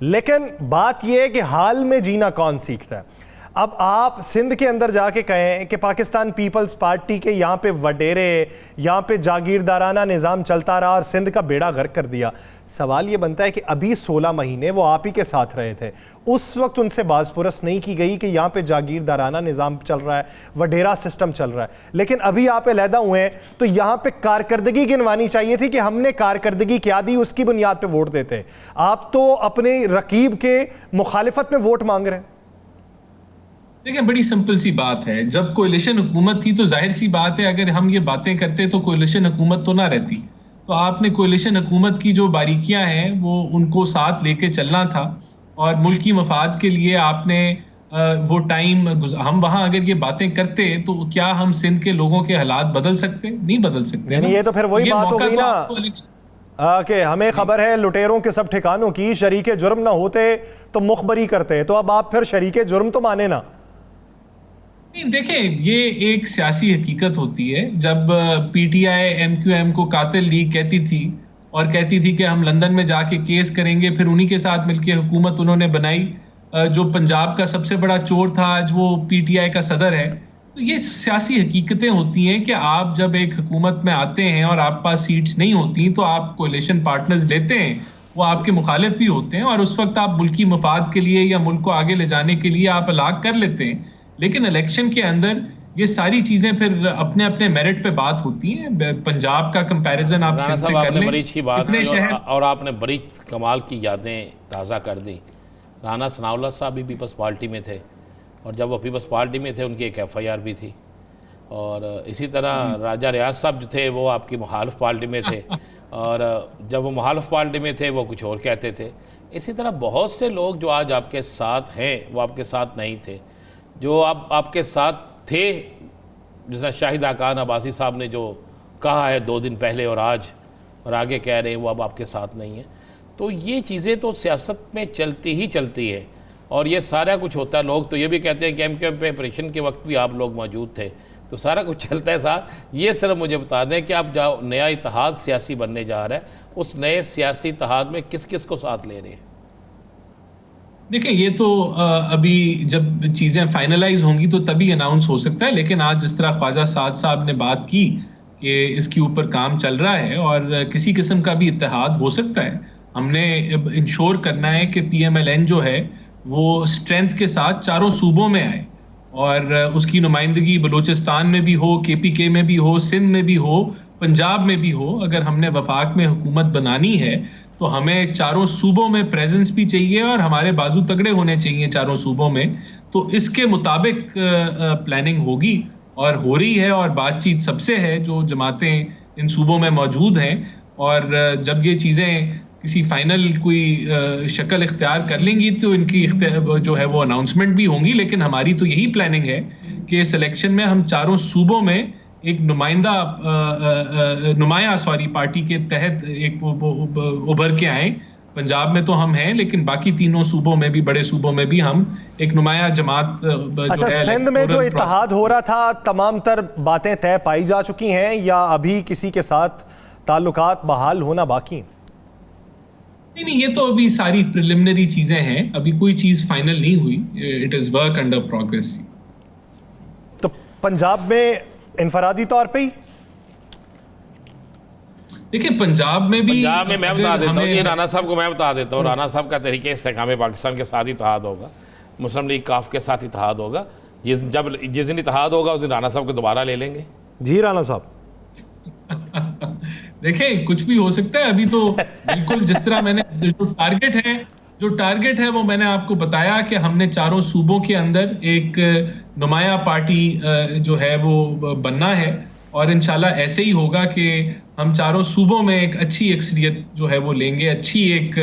लेकिन बात यह है कि हाल में जीना कौन सीखता है। अब आप सिंध के अंदर जाके कहें कि पाकिस्तान पीपल्स पार्टी के यहाँ पे वडेरे, यहाँ पे जागीरदाराना निज़ाम चलता रहा और सिंध का बेड़ा गर्क कर दिया। सवाल ये बनता है कि अभी 16 महीने वो आप ही के साथ रहे थे, उस वक्त उनसे बाज़पुरस नहीं की गई कि यहाँ पे जागीरदाराना निज़ाम चल रहा है, वडेरा सिस्टम चल रहा है, लेकिन अभी आप अलहदा हुए हैं तो यहाँ पे कारकर्दगी गिनवानी चाहिए थी कि हमने कारकर्दगी क्या दी, उसकी बुनियाद पर वोट देते। आप तो अपने रकीब के मुखालिफत में वोट मांग रहे हैं। देखिए, बड़ी सिंपल सी बात है, जब कोalition हुकूमत थी तो जाहिर सी बात है अगर हम ये बातें करते तो कोalition हुकूमत तो ना रहती। तो आपने कोalition हुकूमत की जो बारीकियां हैं वो उनको साथ लेके चलना था, और मुल्की मफाद के लिए आपने वो टाइम हम वहां अगर ये बातें करते तो क्या हम सिंध के लोगों के हालात बदल सकते? नहीं बदल सकते। यानी ये तो फिर वही बात हो गई ना कि हमें खबर है लुटेरों के सब ठिकानों की, शरीके जुर्म ना होते तो मुखबरी करते, तो अब आप फिर शरीके जुर्म तो माने ना। नहीं, देखें, ये एक सियासी हकीकत होती है। जब पीटीआई एमक्यूएम को कातिल लीग कहती थी और कहती थी कि हम लंदन में जाके केस करेंगे, फिर उन्हीं के साथ मिलकर हुकूमत उन्होंने बनाई। जो पंजाब का सबसे बड़ा चोर था आज वो पीटीआई का सदर है। तो ये सियासी हकीकतें होती हैं कि आप जब एक हुकूमत में आते हैं और आप पास सीट्स नहीं होती तो आप कोalition पार्टनर्स लेते हैं, वो आपके मुखालिफ भी होते हैं, और उस वक्त आप मुल्की मफाद के लिए या मुल्क को आगे ले जाने के लिए आप अलाग कर लेते हैं। लेकिन इलेक्शन के अंदर ये सारी चीजें फिर अपने अपने मेरिट पे बात होती हैं। पंजाब का कंपैरिजन आप राना सिंध से साहब कर आपने लें, बड़ी अच्छी बात इतने की शहर और आपने बड़ी कमाल की यादें ताज़ा कर दी। राना सनाउल्लाह साहब भी पीपल्स पार्टी में थे, और जब वो पीपल्स पार्टी में थे उनकी एक FIR भी थी, और इसी तरह राजा रियाज साहब जो थे वो आपकी मुखालिफ पार्टी में थे, और जब वो मुखालिफ पार्टी में थे वो कुछ और कहते थे। इसी तरह बहुत से लोग जो आज आपके साथ हैं वो आपके साथ नहीं थे, जो आपके साथ थे, जैसा शाहिद खान अब्बासी साहब ने जो कहा है 2 दिन पहले और आज और आगे कह रहे हैं, वो अब आपके साथ नहीं है। तो ये चीज़ें तो सियासत में चलती ही चलती है, और ये सारा कुछ होता है। लोग तो ये भी कहते हैं कि MQM पे ऑपरेशन के वक्त भी आप लोग मौजूद थे, तो सारा कुछ चलता है साथ। ये सिर्फ मुझे बता दें कि आप जो नया इत्तेहाद सियासी बनने जा रहा है, उस नए सियासी इत्तेहाद में किस किस को साथ ले रहे हैं? देखिए, ये तो अभी जब चीज़ें फाइनलाइज होंगी तो तभी अनाउंस हो सकता है। लेकिन आज जिस तरह ख्वाजा साद साहब ने बात की कि इसके ऊपर काम चल रहा है और किसी किस्म का भी इत्तेहाद हो सकता है, हमने इंश्योर करना है कि PMLN जो है वो स्ट्रेंथ के साथ चारों सूबों में आए, और उसकी नुमाइंदगी बलूचिस्तान में भी हो, KPK में भी हो, सिंध में भी हो, पंजाब में भी हो। अगर हमने वफाक में हुकूमत बनानी है तो हमें चारों सूबों में प्रेजेंस भी चाहिए और हमारे बाजू तगड़े होने चाहिए चारों सूबों में। तो इसके मुताबिक प्लानिंग होगी और हो रही है, और बातचीत सबसे है जो जमातें इन सूबों में मौजूद हैं। और जब ये चीज़ें किसी फाइनल कोई शक्ल इख्तियार कर लेंगी तो इनकी जो है वो अनाउंसमेंट भी होंगी। लेकिन हमारी तो यही प्लानिंग है कि इस इलेक्शन में हम चारों सूबों में एक नुमाया पार्टी के तहत एक उभर के आए। पंजाब में तो हम हैं, लेकिन बाकी तीनों सूबों में भी, बड़े सूबों में भी हम एक नुमाया जमात अच्छा, सिंध में जो इत्तेहाद हो रहा था, तमाम तर बातें तय पाई जा चुकी हैं या अभी किसी के साथ ताल्लुकात बहाल होना बाकी? नहीं, ये तो अभी सारी प्रिलिमिनरी चीजें हैं, अभी कोई चीज फाइनल नहीं हुई। It is work under progress. तो पंजाब में इनफरादी तौर पे ही देखिए, पंजाब में भी, पंजाब में मैं बता देता हूँ, ये राना साहब को मैं बता देता हूँ, राना साहब का तरीके इस्तेकाम पाकिस्तान के साथ इत्तेहाद होगा, मुस्लिम लीग काफ के साथ इत्तेहाद होगा। जिस दिन इत्तेहाद होगा उस दिन राना साहब को दोबारा ले लेंगे। जी राना साहब देखें, कुछ भी हो सकता है। अभी तो बिल्कुल जिस तरह मैंने जो टारगेट है वो मैंने आपको बताया कि हमने चारों सूबों के अंदर एक नुमाया पार्टी जो है वो बनना है, और इंशाल्लाह ऐसे ही होगा कि हम चारों सूबों में एक अच्छी अक्सरियत जो है वो लेंगे, अच्छी एक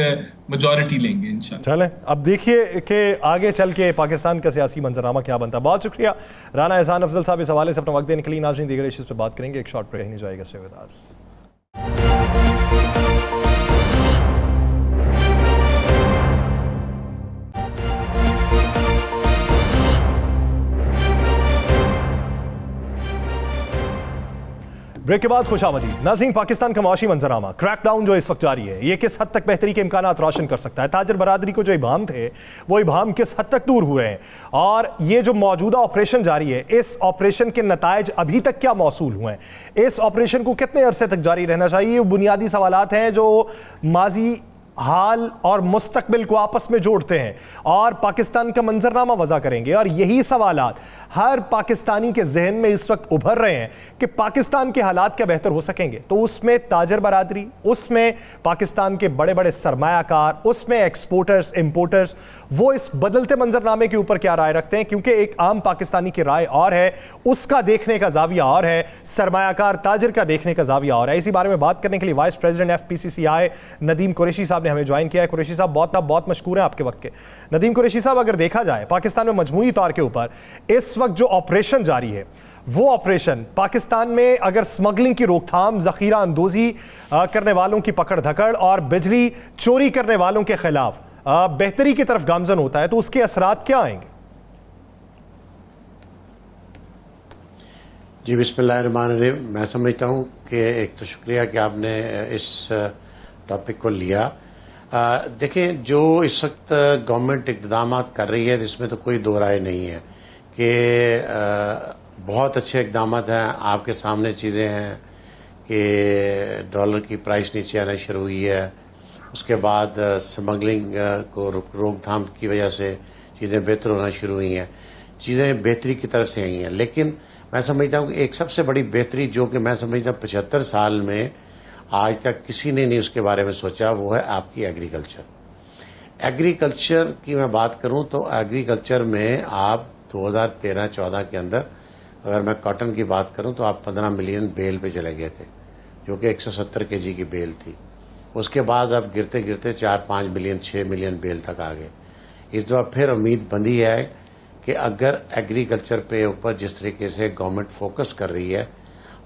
मेजॉरिटी लेंगे इंशाल्लाह। चलें, अब देखिए कि आगे चल के पाकिस्तान का सियासी मंजरामा क्या बनता है। बहुत शुक्रिया राना एहसान अफजल साहब इस हवाले से अपना वक्त देने के लिए। नाज़रीन, दीगर इश्यूज़ पे बात करेंगे, एक शॉर्ट ब्रेक नहीं जाएगा। Stay with us. ब्रेक के बाद खुशामदीद। नाज़रीन, पाकिस्तान का मुआशी मंजरामा, क्रैकडाउन जो इस वक्त जारी है, ये किस हद तक बेहतरी के इम्कानात रोशन कर सकता है? ताजर बरादरी को जो इबाम थे वो इबाम किस हद तक दूर हुए हैं? और ये जो मौजूदा ऑपरेशन जारी है, इस ऑपरेशन के नताइज अभी तक क्या मौसूल हुए हैं? इस ऑपरेशन को कितने अरसे तक जारी रहना चाहिए? बुनियादी सवालात हैं जो माजी हाल और मुस्तकबिल को आपस में जोड़ते हैं और पाकिस्तान का मंजरनामा वज़ा करेंगे। और यही सवालात हर पाकिस्तानी के जहन में इस वक्त उभर रहे हैं कि पाकिस्तान के हालात क्या बेहतर हो सकेंगे। तो उसमें ताजर बरादरी, उसमें पाकिस्तान के बड़े बड़े सरमायाकार, उसमें एक्सपोर्टर्स, इंपोर्टर्स, वो इस बदलते मंजरनामे के ऊपर क्या राय रखते हैं? क्योंकि एक आम पाकिस्तानी की राय और है, उसका देखने का जाविया और है, सरमायाकार ताजर का देखने का जाविया और है। इसी बारे में बात करने के लिए vice president FPCCI Nadeem Qureshi साहब ने हमें ज्वाइन किया है। कुरैशी साहब, बहुत मशकूर है आपके वक्त के। नदीम कुरैशी साहब, अगर देखा जाए पाकिस्तान में मजमूई तौर के ऊपर इस वक्त जो ऑपरेशन जारी है, वो ऑपरेशन पाकिस्तान में अगर स्मगलिंग की रोकथाम, जखीरा अंदोजी करने वालों की पकड़ धकड़ और बिजली चोरी करने वालों के खिलाफ बेहतरी की तरफ गामजन होता है, तो उसके असरात क्या आएंगे? जी बिस्मिल्लाहिर्रहमानिर्रहीम। मैं समझता हूँ कि एक तो शुक्रिया कि आपने इस टॉपिक को लिया। देखें, जो इस वक्त गवर्नमेंट इक़दाम कर रही है, इसमें तो कोई दो राय नहीं है कि बहुत अच्छे इक़दाम हैं। आपके सामने चीज़ें हैं कि डॉलर की प्राइस नीचे आना शुरू हुई है, उसके बाद स्मगलिंग को रोकथाम की वजह से चीज़ें बेहतर होना शुरू हुई हैं, चीज़ें बेहतरी की तरफ से आई हैं। लेकिन मैं समझता हूँ कि एक सबसे बड़ी बेहतरी जो कि मैं समझता हूँ 75 साल में आज तक किसी ने नहीं उसके बारे में सोचा, वो है आपकी एग्रीकल्चर। एग्रीकल्चर की मैं बात करूँ तो एग्रीकल्चर में आप 2013-14 के अंदर, अगर मैं कॉटन की बात करूँ तो आप 15 मिलियन बेल पे चले गए थे, जो कि 170 kg की बेल थी। उसके बाद आप गिरते गिरते 4-5 मिलियन, 6 मिलियन बेल तक आ गए। इस दफ़ा फिर उम्मीद बंधी है कि अगर एग्रीकल्चर पे ऊपर जिस तरीके से गवर्नमेंट फोकस कर रही है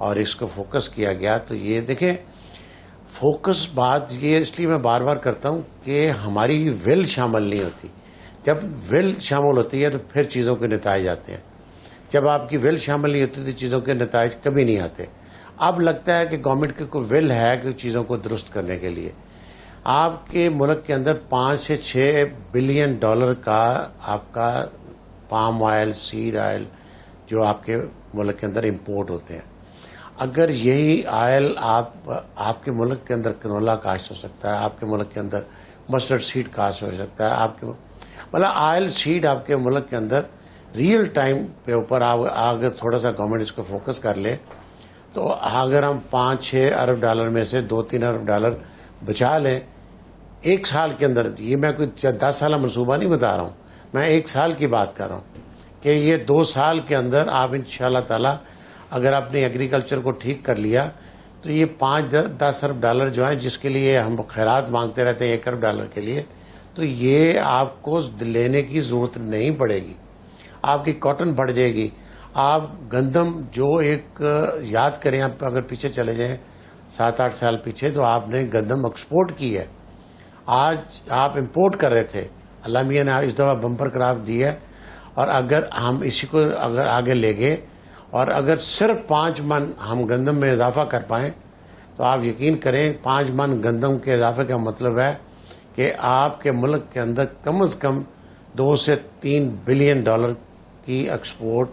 और इसको फोकस किया गया, तो ये देखें, फोकस बात ये इसलिए मैं बार बार करता हूँ कि हमारी विल शामिल नहीं होती। जब विल शामिल होती है तो फिर चीज़ों के नताइज आते हैं। जब आपकी विल शामिल नहीं होती तो चीज़ों के नताइज कभी नहीं आते। अब लगता है कि गवर्नमेंट की कोई विल है कि चीज़ों को दुरुस्त करने के लिए। आपके मुल्क के अंदर 5 से 6 बिलियन डॉलर का आपका पाम ऑयल, सीड ऑयल जो आपके मुल्क के अंदर इंपोर्ट होते हैं। अगर यही ऑयल आपके मुल्क के अंदर कनोला काश्त हो सकता है, आपके मुल्क के अंदर मस्टर्ड सीड काश्त हो सकता है, आपके मतलब ऑयल सीड आपके मुल्क के अंदर रियल टाइम पे ऊपर अगर थोड़ा सा गवर्नमेंट इसको फोकस कर ले, तो अगर हम 5-6 अरब डॉलर में से 2-3 अरब डॉलर बचा लें एक साल के अंदर, ये मैं कोई 10 साल मनसूबा नहीं बता रहा हूँ, मैं एक साल की बात कर रहा हूँ कि ये 2 साल के अंदर आप इंशाअल्लाह ताला अगर आपने एग्रीकल्चर को ठीक कर लिया तो ये 5-10 अरब डॉलर जो है, जिसके लिए हम खैरात मांगते रहते हैं 1 अरब डॉलर के लिए, तो ये आपको लेने की ज़रूरत नहीं पड़ेगी। आपकी कॉटन बढ़ जाएगी। आप गंदम जो एक याद करें, आप अगर पीछे चले जाएं 7-8 साल पीछे, तो आपने गंदम एक्सपोर्ट की है, आज आप इंपोर्ट कर रहे थे। अल्लाह मियां ने इस दफ़ा बम्पर करार दी है। और अगर हम इसी को अगर आगे ले गए और अगर सिर्फ 5 मन हम गंदम में इजाफा कर पाएँ, तो आप यकीन करें 5 मन गंदम के इजाफे का मतलब है कि आपके मुल्क के अंदर कम से कम 2 से 3 बिलियन डॉलर की एक्सपोर्ट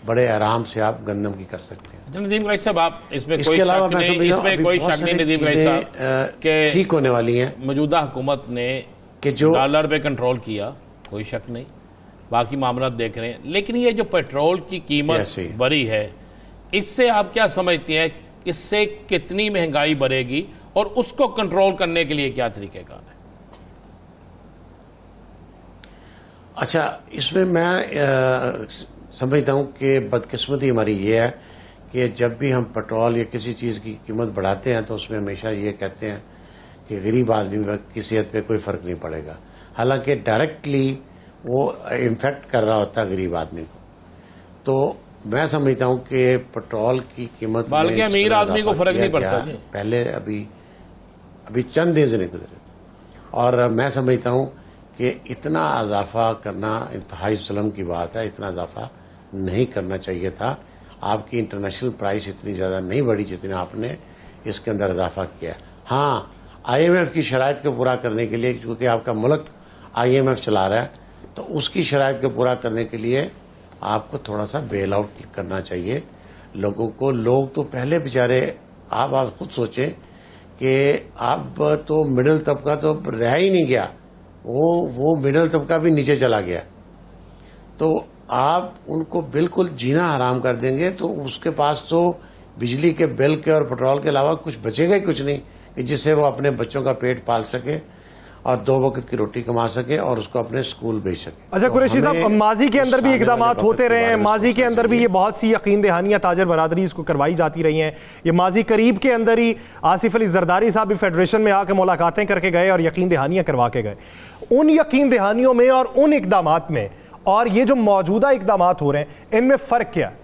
बड़े आराम से आप गंदम की कर सकते हैं। नदीम कुरैशी साहब, आप इसमें कोई इसके अलावा शक मैं नहीं, समझ इसमें कोई शक नहीं नदीम कुरैशी साहब के ठीक होने वाली हैं मौजूदा हुकूमत ने कि जो डॉलर पे कंट्रोल किया, कोई शक नहीं, बाकी मामला देख रहे हैं। लेकिन ये जो पेट्रोल की कीमत बढ़ी है, इससे आप क्या समझती हैं, इससे कितनी महंगाई बढ़ेगी और उसको कंट्रोल करने के लिए क्या तरीक़ेकार है? अच्छा, इसमें मैं समझता हूँ कि बदकिस्मती हमारी ये है कि जब भी हम पेट्रोल या किसी चीज़ की कीमत बढ़ाते हैं तो उसमें हमेशा ये कहते हैं कि गरीब आदमी की सेहत पे कोई फ़र्क नहीं पड़ेगा। हालांकि डायरेक्टली वो इम्फेक्ट कर रहा होता है गरीब आदमी को। तो मैं समझता हूँ कि पेट्रोल की कीमत बल्कि अमीर आदमी को फ़र्क नहीं पड़ता। पहले अभी चंद दिन से नहीं गुजरे, और मैं समझता हूँ कि इतना इजाफा करना इंतहाई जुल्म की बात है। इतना इजाफा नहीं करना चाहिए था। आपकी इंटरनेशनल प्राइस इतनी ज़्यादा नहीं बढ़ी जितनी आपने इसके अंदर इजाफा किया। हाँ, IMF की शराइत को पूरा करने के लिए, क्योंकि आपका मुल्क IMF चला रहा है, तो उसकी शराइत को पूरा करने के लिए आपको थोड़ा सा बेल आउट करना चाहिए लोगों को। लोग तो पहले बेचारे, आप खुद सोचें कि अब तो मिडिल तबका तो रह ही नहीं गया, वो मिडिल तबका भी नीचे चला गया। तो आप उनको बिल्कुल जीना हराम कर देंगे तो उसके पास तो बिजली के बिल के और पेट्रोल के अलावा कुछ बचेगा ही कुछ नहीं कि जिससे वो अपने बच्चों का पेट पाल सके और 2 वक्त की रोटी कमा सके और उसको अपने स्कूल भेज सके। अच्छा कुरैशी साहब, माजी के अंदर भी इकदाम होते रहे हैं, माजी के अंदर भी ये बहुत सी यकीन दहानियां ताजर बरादरी इसको करवाई जाती रही हैं। ये माजी करीब के अंदर ही आसिफ अली जरदारी साहब भी फेडरेशन में आकर मुलाकातें करके गए और यकीन दहानियां करवा के गए। उन यकीन दहानियों में और उन इकदामात में और ये जो मौजूदा इकदामात हो रहे हैं, इनमें फ़र्क क्या है?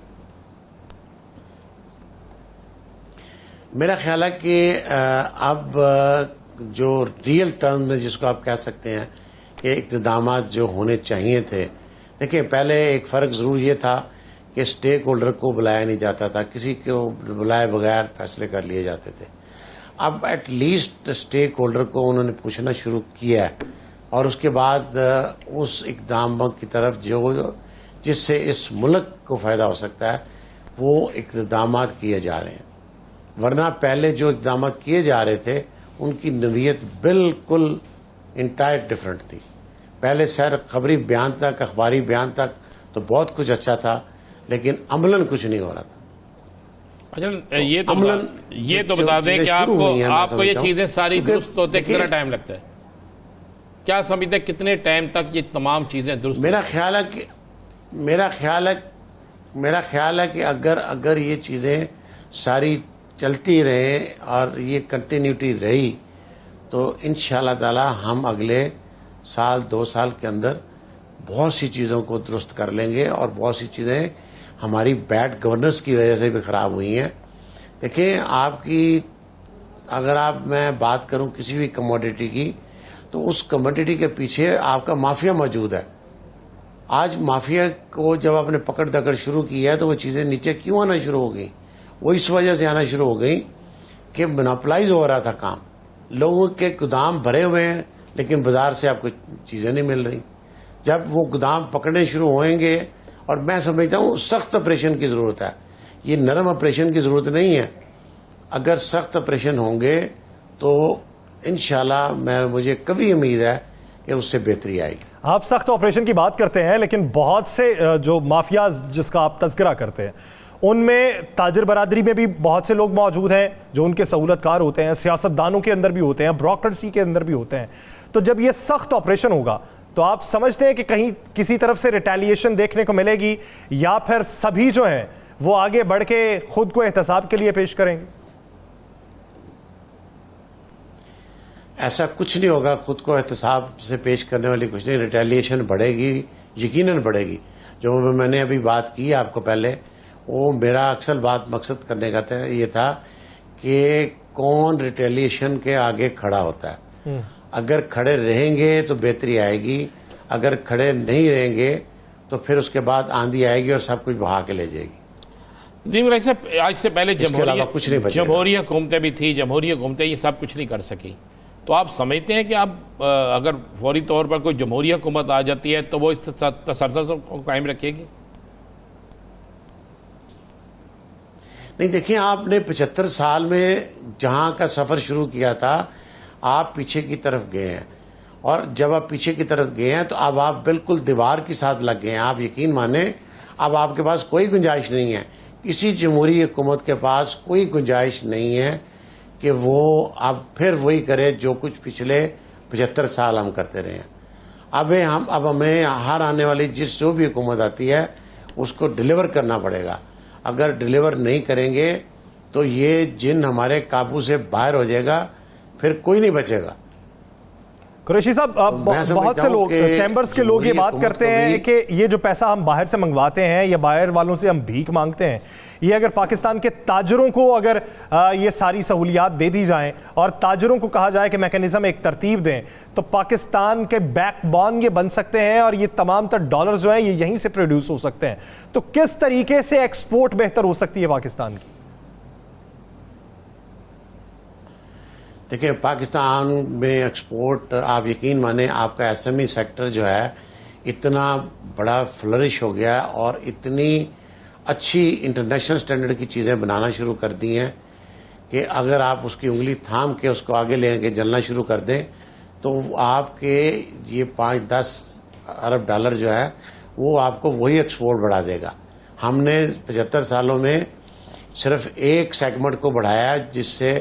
मेरा ख्याल है कि अब जो रियल टर्म में जिसको आप कह सकते हैं कि इक़्तिदामात जो होने चाहिए थे, देखिए पहले एक फ़र्क ज़रूर ये था कि स्टेक होल्डर को बुलाया नहीं जाता था, किसी को बुलाए बगैर फैसले कर लिए जाते थे। अब एट लीस्ट स्टेक होल्डर को उन्होंने पूछना शुरू किया है और उसके बाद उस इक़दाम की तरफ जो जिससे इस मुल्क को फ़ायदा हो सकता है वो इक़्तिदामात किए जा रहे हैं। वरना पहले जो इक़दामात किए जा रहे थे उनकी नवीयत बिल्कुल इंटायर डिफरेंट थी। पहले सर खबरी बयान तक, अखबारी बयान तक तो बहुत कुछ अच्छा था, लेकिन अमलन कुछ नहीं हो रहा था। अच्छा, ये तो बता दें कि आपको ये चीजें सारी दुरुस्त होते कितना टाइम लगता है? क्या समझते कितने टाइम तक ये तमाम चीजें दुरुस्त? मेरा ख्याल है कि अगर ये चीजें सारी चलती रहे और ये कंटिन्यूटी रही तो इंशाअल्लाह ताला हम अगले साल 2 साल के अंदर बहुत सी चीज़ों को दुरुस्त कर लेंगे और बहुत सी चीज़ें हमारी बैड गवर्नेंस की वजह से भी ख़राब हुई हैं। देखिए अगर मैं बात करूं किसी भी कमोडिटी की तो उस कमोडिटी के पीछे आपका माफिया मौजूद है। आज माफिया को जब आपने पकड़ दकड़ शुरू की है तो वो चीज़ें नीचे क्यों आना शुरू हो गई? वो इस वजह से आना शुरू हो गई कि मोनोपलाइज हो रहा था काम, लोगों के गोदाम भरे हुए हैं लेकिन बाजार से आपको चीज़ें नहीं मिल रही। जब वो गोदाम पकड़ने शुरू होंगे, और मैं समझता हूँ सख्त ऑपरेशन की ज़रूरत है, ये नरम ऑपरेशन की ज़रूरत नहीं है। अगर सख्त ऑपरेशन होंगे तो इंशाल्लाह मुझे कभी उम्मीद है कि उससे बेहतरी आएगी। आप सख्त ऑपरेशन की बात करते हैं, लेकिन बहुत से जो माफियाज जिसका आप तज़किरा करते हैं उनमें ताजिर बरादरी में भी बहुत से लोग मौजूद हैं जो उनके सहूलतकार होते हैं, सियासतदानों के अंदर भी होते हैं, ब्यूरोक्रेसी के अंदर भी होते हैं। तो जब ये सख्त ऑपरेशन होगा तो आप समझते हैं कि कहीं किसी तरफ से रिटेलिएशन देखने को मिलेगी या फिर सभी जो हैं वो आगे बढ़ के खुद को एहतसाब के लिए पेश करेंगे? ऐसा कुछ नहीं होगा, खुद को एहतसाब से पेश करने वाली कुछ नहीं। रिटेलिएशन बढ़ेगी, यकीनन बढ़ेगी। जो मैंने अभी बात की आपको पहले, वो मेरा अक्सर मकसद करने का ये था कि कौन रिटेलिएशन के आगे खड़ा होता है। अगर खड़े रहेंगे तो बेहतरी आएगी, अगर खड़े नहीं रहेंगे तो फिर उसके बाद आंधी आएगी और सब कुछ बहा के ले जाएगी। जी मेरा साहब, आज से पहले जमहूरिया हुकूमतें भी थी, जमहूरी हुकूमतें ये सब कुछ नहीं कर सकी। तो आप समझते हैं कि आप अगर फौरी तौर पर कोई जमहूरी हुकूमत आ जाती है तो वो इस तसल्सल को कायम रखेगी? नहीं, देखिए आपने 75 साल में जहां का सफर शुरू किया था आप पीछे की तरफ गए हैं, और जब आप पीछे की तरफ गए हैं तो अब आप बिल्कुल दीवार के साथ लग गए हैं। आप यकीन माने अब आपके पास कोई गुंजाइश नहीं है, किसी जमहूरी हुकूमत के पास कोई गुंजाइश नहीं है कि वो अब फिर वही करे जो कुछ पिछले 75 साल हम करते रहे हैं। अब हमें हर आने वाली जो भी हुकूमत आती है उसको डिलीवर करना पड़ेगा। अगर डिलीवर नहीं करेंगे तो ये जिन हमारे काबू से बाहर हो जाएगा, फिर कोई नहीं बचेगा। कुरैशी साहब, बहुत से लोग, चैम्बर्स के लोग ये बात करते हैं कि ये जो पैसा हम बाहर से मंगवाते हैं या बाहर वालों से हम भीख मांगते हैं, ये अगर पाकिस्तान के ताजरों को अगर ये सारी सहूलियात दे दी जाएं और ताजरों को कहा जाए कि मैकेनिज्म एक तरतीब दें तो पाकिस्तान के बैकबोन ये बन सकते हैं और ये तमाम तर डॉलर जो हैं ये यहीं से प्रोड्यूस हो सकते हैं। तो किस तरीके से एक्सपोर्ट बेहतर हो सकती है पाकिस्तान की? देखिए, पाकिस्तान में एक्सपोर्ट, आप यकीन माने आपका एसएमई सेक्टर जो है इतना बड़ा फ्लरिश हो गया और इतनी अच्छी इंटरनेशनल स्टैंडर्ड की चीज़ें बनाना शुरू कर दी हैं कि अगर आप उसकी उंगली थाम के उसको आगे लेके जलना शुरू कर दें तो आपके ये 5-10 अरब डॉलर जो है वो आपको वही एक्सपोर्ट बढ़ा देगा। हमने 75 सालों में सिर्फ एक सेगमेंट को बढ़ाया जिससे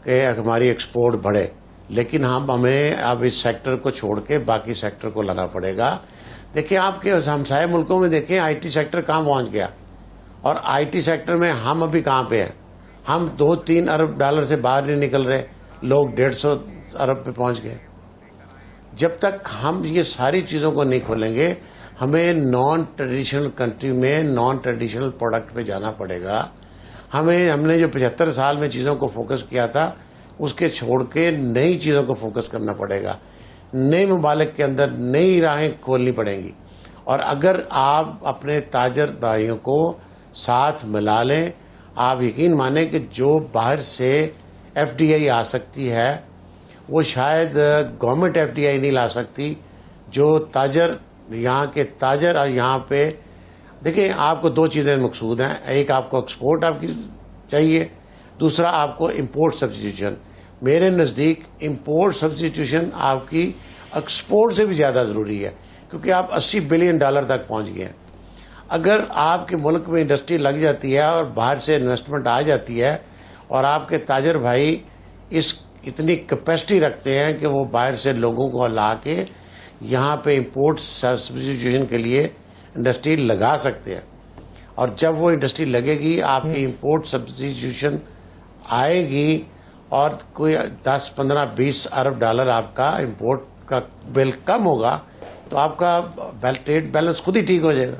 कि हमारी एक्सपोर्ट बढ़े, लेकिन हमें अब इस सेक्टर को छोड़ के बाकी सेक्टर को लाना पड़ेगा। देखिए आपके हमसाये मुल्कों में देखें आईटी सेक्टर कहाँ पहुंच गया, और आईटी सेक्टर में हम अभी कहाँ पे हैं। हम 2-3 अरब डॉलर से बाहर नहीं निकल रहे, लोग 150 अरब पे पहुंच गए। जब तक हम ये सारी चीज़ों को नहीं खोलेंगे हमें नॉन ट्रेडिशनल कंट्री में नॉन ट्रेडिशनल प्रोडक्ट पे जाना पड़ेगा। हमने जो 75 साल में चीज़ों को फोकस किया था उसके छोड़ के नई चीज़ों को फोकस करना पड़ेगा। नए ममालिक के अंदर नई राहें खोलनी पड़ेंगी, और अगर आप अपने ताजर भाइयों को साथ मिला लें, आप यकीन माने कि जो बाहर से एफडीआई आ सकती है वो शायद गवर्नमेंट एफडीआई नहीं ला सकती। जो ताजर यहाँ के ताजर और यहाँ पे देखिए आपको 2 चीज़ें मकसूद हैं, एक आपको एक्सपोर्ट आपकी चाहिए, दूसरा आपको इंपोर्ट सब्स्टिट्यूशन। मेरे नज़दीक इंपोर्ट सब्स्टिट्यूशन आपकी एक्सपोर्ट से भी ज़्यादा ज़रूरी है, क्योंकि आप 80 बिलियन डॉलर तक पहुँच गए हैं। अगर आपके मुल्क में इंडस्ट्री लग जाती है और बाहर से इन्वेस्टमेंट आ जाती है और आपके ताजर भाई इतनी कैपेसिटी रखते हैं कि वो बाहर से लोगों को ला के यहाँ पे इंपोर्ट सब्स्टिट्यूशन के लिए इंडस्ट्री लगा सकते हैं, और जब वो इंडस्ट्री लगेगी आपकी इंपोर्ट सब्स्टिट्यूशन आएगी और कोई 10, 15, 20 अरब डॉलर आपका इंपोर्ट का बिल कम होगा तो आपका ट्रेड बैलेंस खुद ही ठीक हो जाएगा।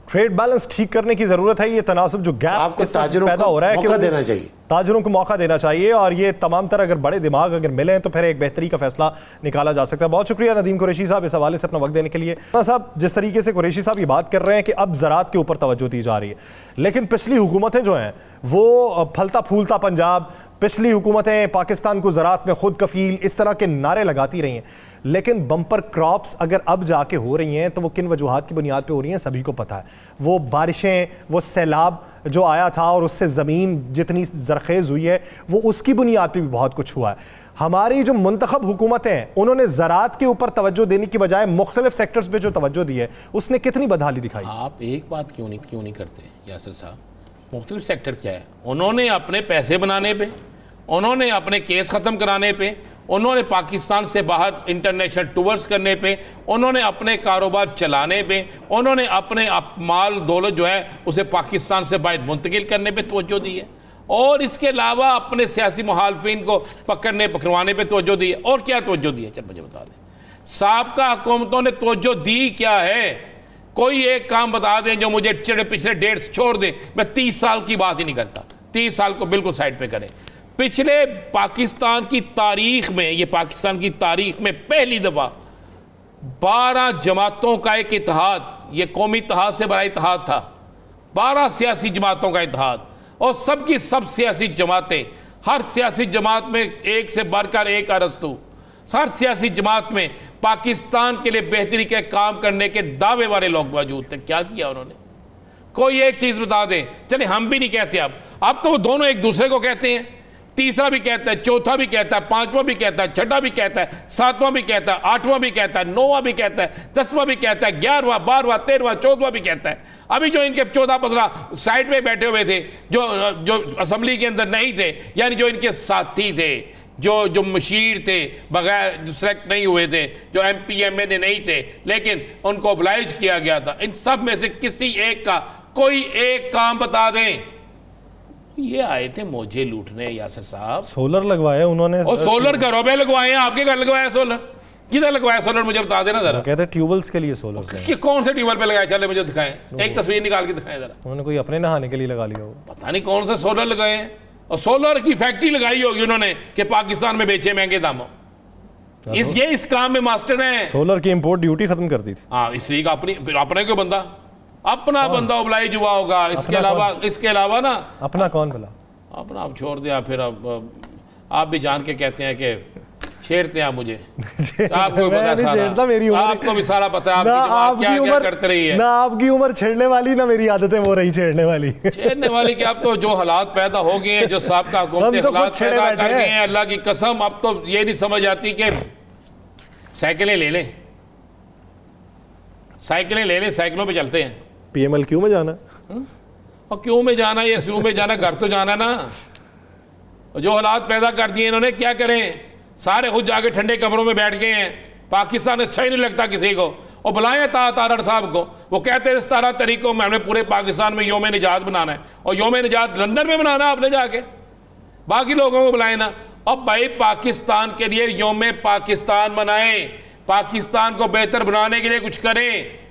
ट्रेड बैलेंस ठीक करने की जरूरत है। ये तनासुब जो गैप आपको ताजरों पैदा को हो रहा है मौका देना चाहिए, ताजरों को मौका देना चाहिए, और ये तमाम तरह अगर बड़े दिमाग अगर मिले तो फिर एक बेहतरी का फैसला निकाला जा सकता है। बहुत शुक्रिया नदीम कुरैशी साहब इस हवाले से अपना वक्त देने के लिए। साहब, जिस तरीके से कुरैशी साहब ये बात कर रहे हैं कि अब ज़राअत के ऊपर तवज्जो दी जा रही है, लेकिन पिछली हुकूमतें जो हैं वो फलता फूलता पंजाब, पिछली हुकूमतें पाकिस्तान को ज़राअत में खुद कफील, इस तरह के नारे लगाती रही हैं, लेकिन बम्पर क्रॉप्स अगर अब जाके हो रही हैं तो वो किन वजूहात की बुनियाद पे हो रही हैं सभी को पता है। वो बारिशें, वो सैलाब जो आया था और उससे ज़मीन जितनी ज़रखेज़ हुई है वो उसकी बुनियाद पे भी बहुत कुछ हुआ है। हमारी जो मुंतखब हुकूमतें हैं उन्होंने ज़राअत के ऊपर तवज्जो देने की बजाय मुख्तलिफ सेक्टर्स पे जो तवज्जो दी है उसने कितनी बदहाली दिखाई। आप एक बात क्यों नहीं करते यासिर साहब, मुख्तलिफ सेक्टर क्या है? उन्होंने अपने पैसे बनाने पे, उन्होंने अपने केस ख़त्म कराने पे, उन्होंने पाकिस्तान से बाहर इंटरनेशनल टूर्स करने पे, उन्होंने अपने कारोबार चलाने पे, उन्होंने अपने माल दौलत जो है उसे पाकिस्तान से बाहर मुंतकिल करने पे तवज्जो दी है, और इसके अलावा अपने सियासी मुखालफिन को पकड़वाने पे तवज्जो दी है। और क्या तवज्जो दी है? चल मुझे बता दें, साबका हुकूमतों ने तवज्जो दी क्या है? कोई एक काम बता दें जो मुझे पिछले डेट्स छोड़ दें, मैं 30 साल की बात ही नहीं करता, 30 साल को बिल्कुल साइड पे करें। पिछले पाकिस्तान की तारीख में, ये पाकिस्तान की तारीख में पहली दफ़ा 12 जमातों का एक इत्तेहाद, ये कौमी इत्तेहाद से बड़ा इत्तेहाद था, 12 सियासी जमातों का इत्तेहाद, और सबकी सब सियासी जमातें, हर सियासी जमात में एक से बढ़कर एक अरस्तू, हर सियासी जमात में पाकिस्तान के लिए बेहतरी के काम करने के दावे वाले लोग मौजूद थे। क्या किया उन्होंने? कोई एक चीज़ बता दें। चले हम भी नहीं कहते, अब तो वो दोनों एक दूसरे को कहते हैं, तीसरा भी कहता है, चौथा भी कहता है, पांचवा भी कहता है, छठा भी कहता है, सातवां भी कहता है, आठवां भी कहता है, नौवां भी कहता है, 10वां भी कहता है, 11वां, 12वां, 13वां, 14वां भी कहता है। अभी जो इनके 14-15 साइड में बैठे हुए थे, जो असेंबली के अंदर नहीं थे, यानी जो इनके साथी थे, जो मशीर थे, बगैर जो सेलेक्ट नहीं हुए थे, जो MPMA नहीं थे, लेकिन उनको ओब्लाइज किया गया था, इन सब में से किसी एक का कोई एक काम बता दें। ये आए थे मौजे लूटने यासिर साहब। सोलर लगवाए उन्होंने, और सोलर घरों पे लगवाए हैं, आपके घर लगवाया सोलर? किधर लगवाया सोलर? मुझे बता देना जरा। कहते हैं ट्यूबवेल्स के लिए सोलर से। कि कौन से ट्यूबवेल पे लगाए? चले मुझे दिखाएं, एक तस्वीर निकाल के दिखाएं जरा। उन्होंने कोई अपने नहाने के लिए लगा लिया हो, पता नहीं कौन से सोलर लगाए हैं, और सोलर की फैक्ट्री लगाई होगी उन्होंने कि पाकिस्तान में बेचे महंगे दामों। ये इस काम में मास्टर हैं। सोलर की इंपोर्ट ड्यूटी खत्म कर दी थी। हाँ, इसलिए अपने क्यों बंदा, अपना बंदा ओब्लाइज हुआ होगा। इसके अलावा ना अपना कौन भला? अपना आप छोड़ दिया। फिर अब आप भी जान के कहते हैं कि छेड़ते हैं आप मुझे। आपको भी मैं पता नहीं सारा, छेड़ता, मेरी उम्र आपको भी सारा पता है, ना आपकी दिमाग क्या आपकी क्या उम्र करते रही है। ना आपकी उम्र छेड़ने वाली, ना मेरी आदतें वो रही छेड़ने वाली। छेड़ने वाली कि अब तो जो हालात पैदा हो गए हैं, जो साहब हुकूमतें हम तो खुद हालात छेड़े पैदा बैठे कर गए हैं। हैं, अल्लाह की कसम अब तो ये नहीं समझ आती कि साइकिलें ले लें, साइकिलें ले लें, साइकिलों पे चलते हैं। PMLQ में जाना, और क्यों में जाना, ये क्यों में जाना, घर तो जाना ना। और जो हालात पैदा कर दिए इन्होंने, क्या करें, सारे खुद जाके ठंडे कमरों में बैठ गए हैं। पाकिस्तान अच्छा ही नहीं लगता किसी को। और बुलाएं तारड़ साहब को, वो कहते हैं 17 तारीख को हमने पूरे पाकिस्तान में योम निजात बनाना है, और योम निजात लंदन में बनाना है आपने जाके, बाकी लोगों को बुलाएं ना। अब भाई पाकिस्तान के लिए योम पाकिस्तान मनाएं, पाकिस्तान को बेहतर बनाने के लिए कुछ करें।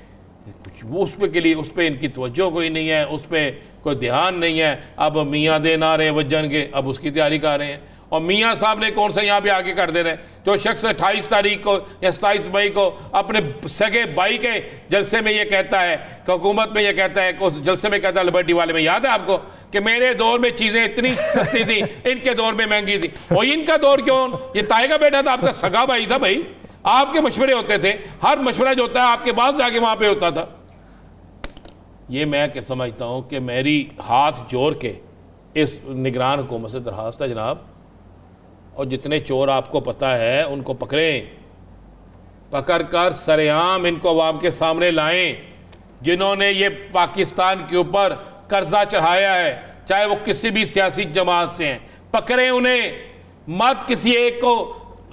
कुछ उस पे के लिए उस पर इनकी तवज्जो कोई नहीं है, उस पर कोई ध्यान नहीं है। अब मियाँ दे नारे वजन के, अब उसकी तैयारी कर रहे हैं। और मियाँ साहब ने कौन सा यहाँ पे आगे कर दे रहे हैं। जो शख्स 28 तारीख को या 27 मई को अपने सगे भाई के जलसे में ये कहता है, हुकूमत में ये कहता है, उस जलसे में कहता है लिबर्टी वाले में, याद है आपको कि मेरे दौर में चीज़ें इतनी सस्ती थी, इनके दौर में महंगी थी। और इनका दौर क्यों, ये ताए का बेटा था, आपका सगा भाई था भाई, आपके मशवरे होते थे, हर मशवरा जो होता है आपके पास जाके वहाँ पे होता था। ये मैं समझता हूँ कि मेरी हाथ जोड़ के इस निगरान हुकूमत से दरख्वास्त है जनाब, और जितने चोर आपको पता है उनको पकड़ें, पकड़ कर सरेआम इनको अवाम के सामने लाएं। जिन्होंने ये पाकिस्तान के ऊपर कर्जा चढ़ाया है, चाहे वो किसी भी सियासी जमात से हैं, पकड़ें उन्हें, मत किसी एक को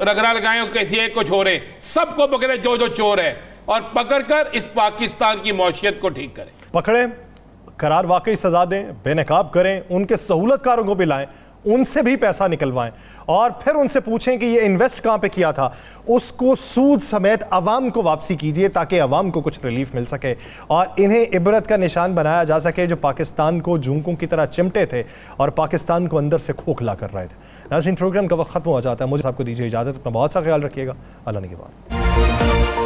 रगड़ा लगाएं और किसी एक को छोड़ें, सबको पकड़े जो जो चोर है, और पकड़ कर इस पाकिस्तान की मौशियत को ठीक करें। पकड़ें, करार वाकई सजा दें, बेनकाब करें, उनके सहूलतकारों को भी लाएं, उनसे भी पैसा निकलवाएं, और फिर उनसे पूछें कि ये इन्वेस्ट कहाँ पे किया था, उसको सूद समेत अवाम को वापसी कीजिए, ताकि अवाम को कुछ रिलीफ मिल सके और इन्हें इबरत का निशान बनाया जा सके, जो पाकिस्तान को झुमकों की तरह चिमटे थे और पाकिस्तान को अंदर से खोखला कर रहे थे। नाज़रीन, प्रोग्राम का वक्त खत्म हो जाता है, मुझे आपको दीजिए इजाज़त। अपना बहुत सा ख्याल रखिएगा। अल्लाह ने के बाद।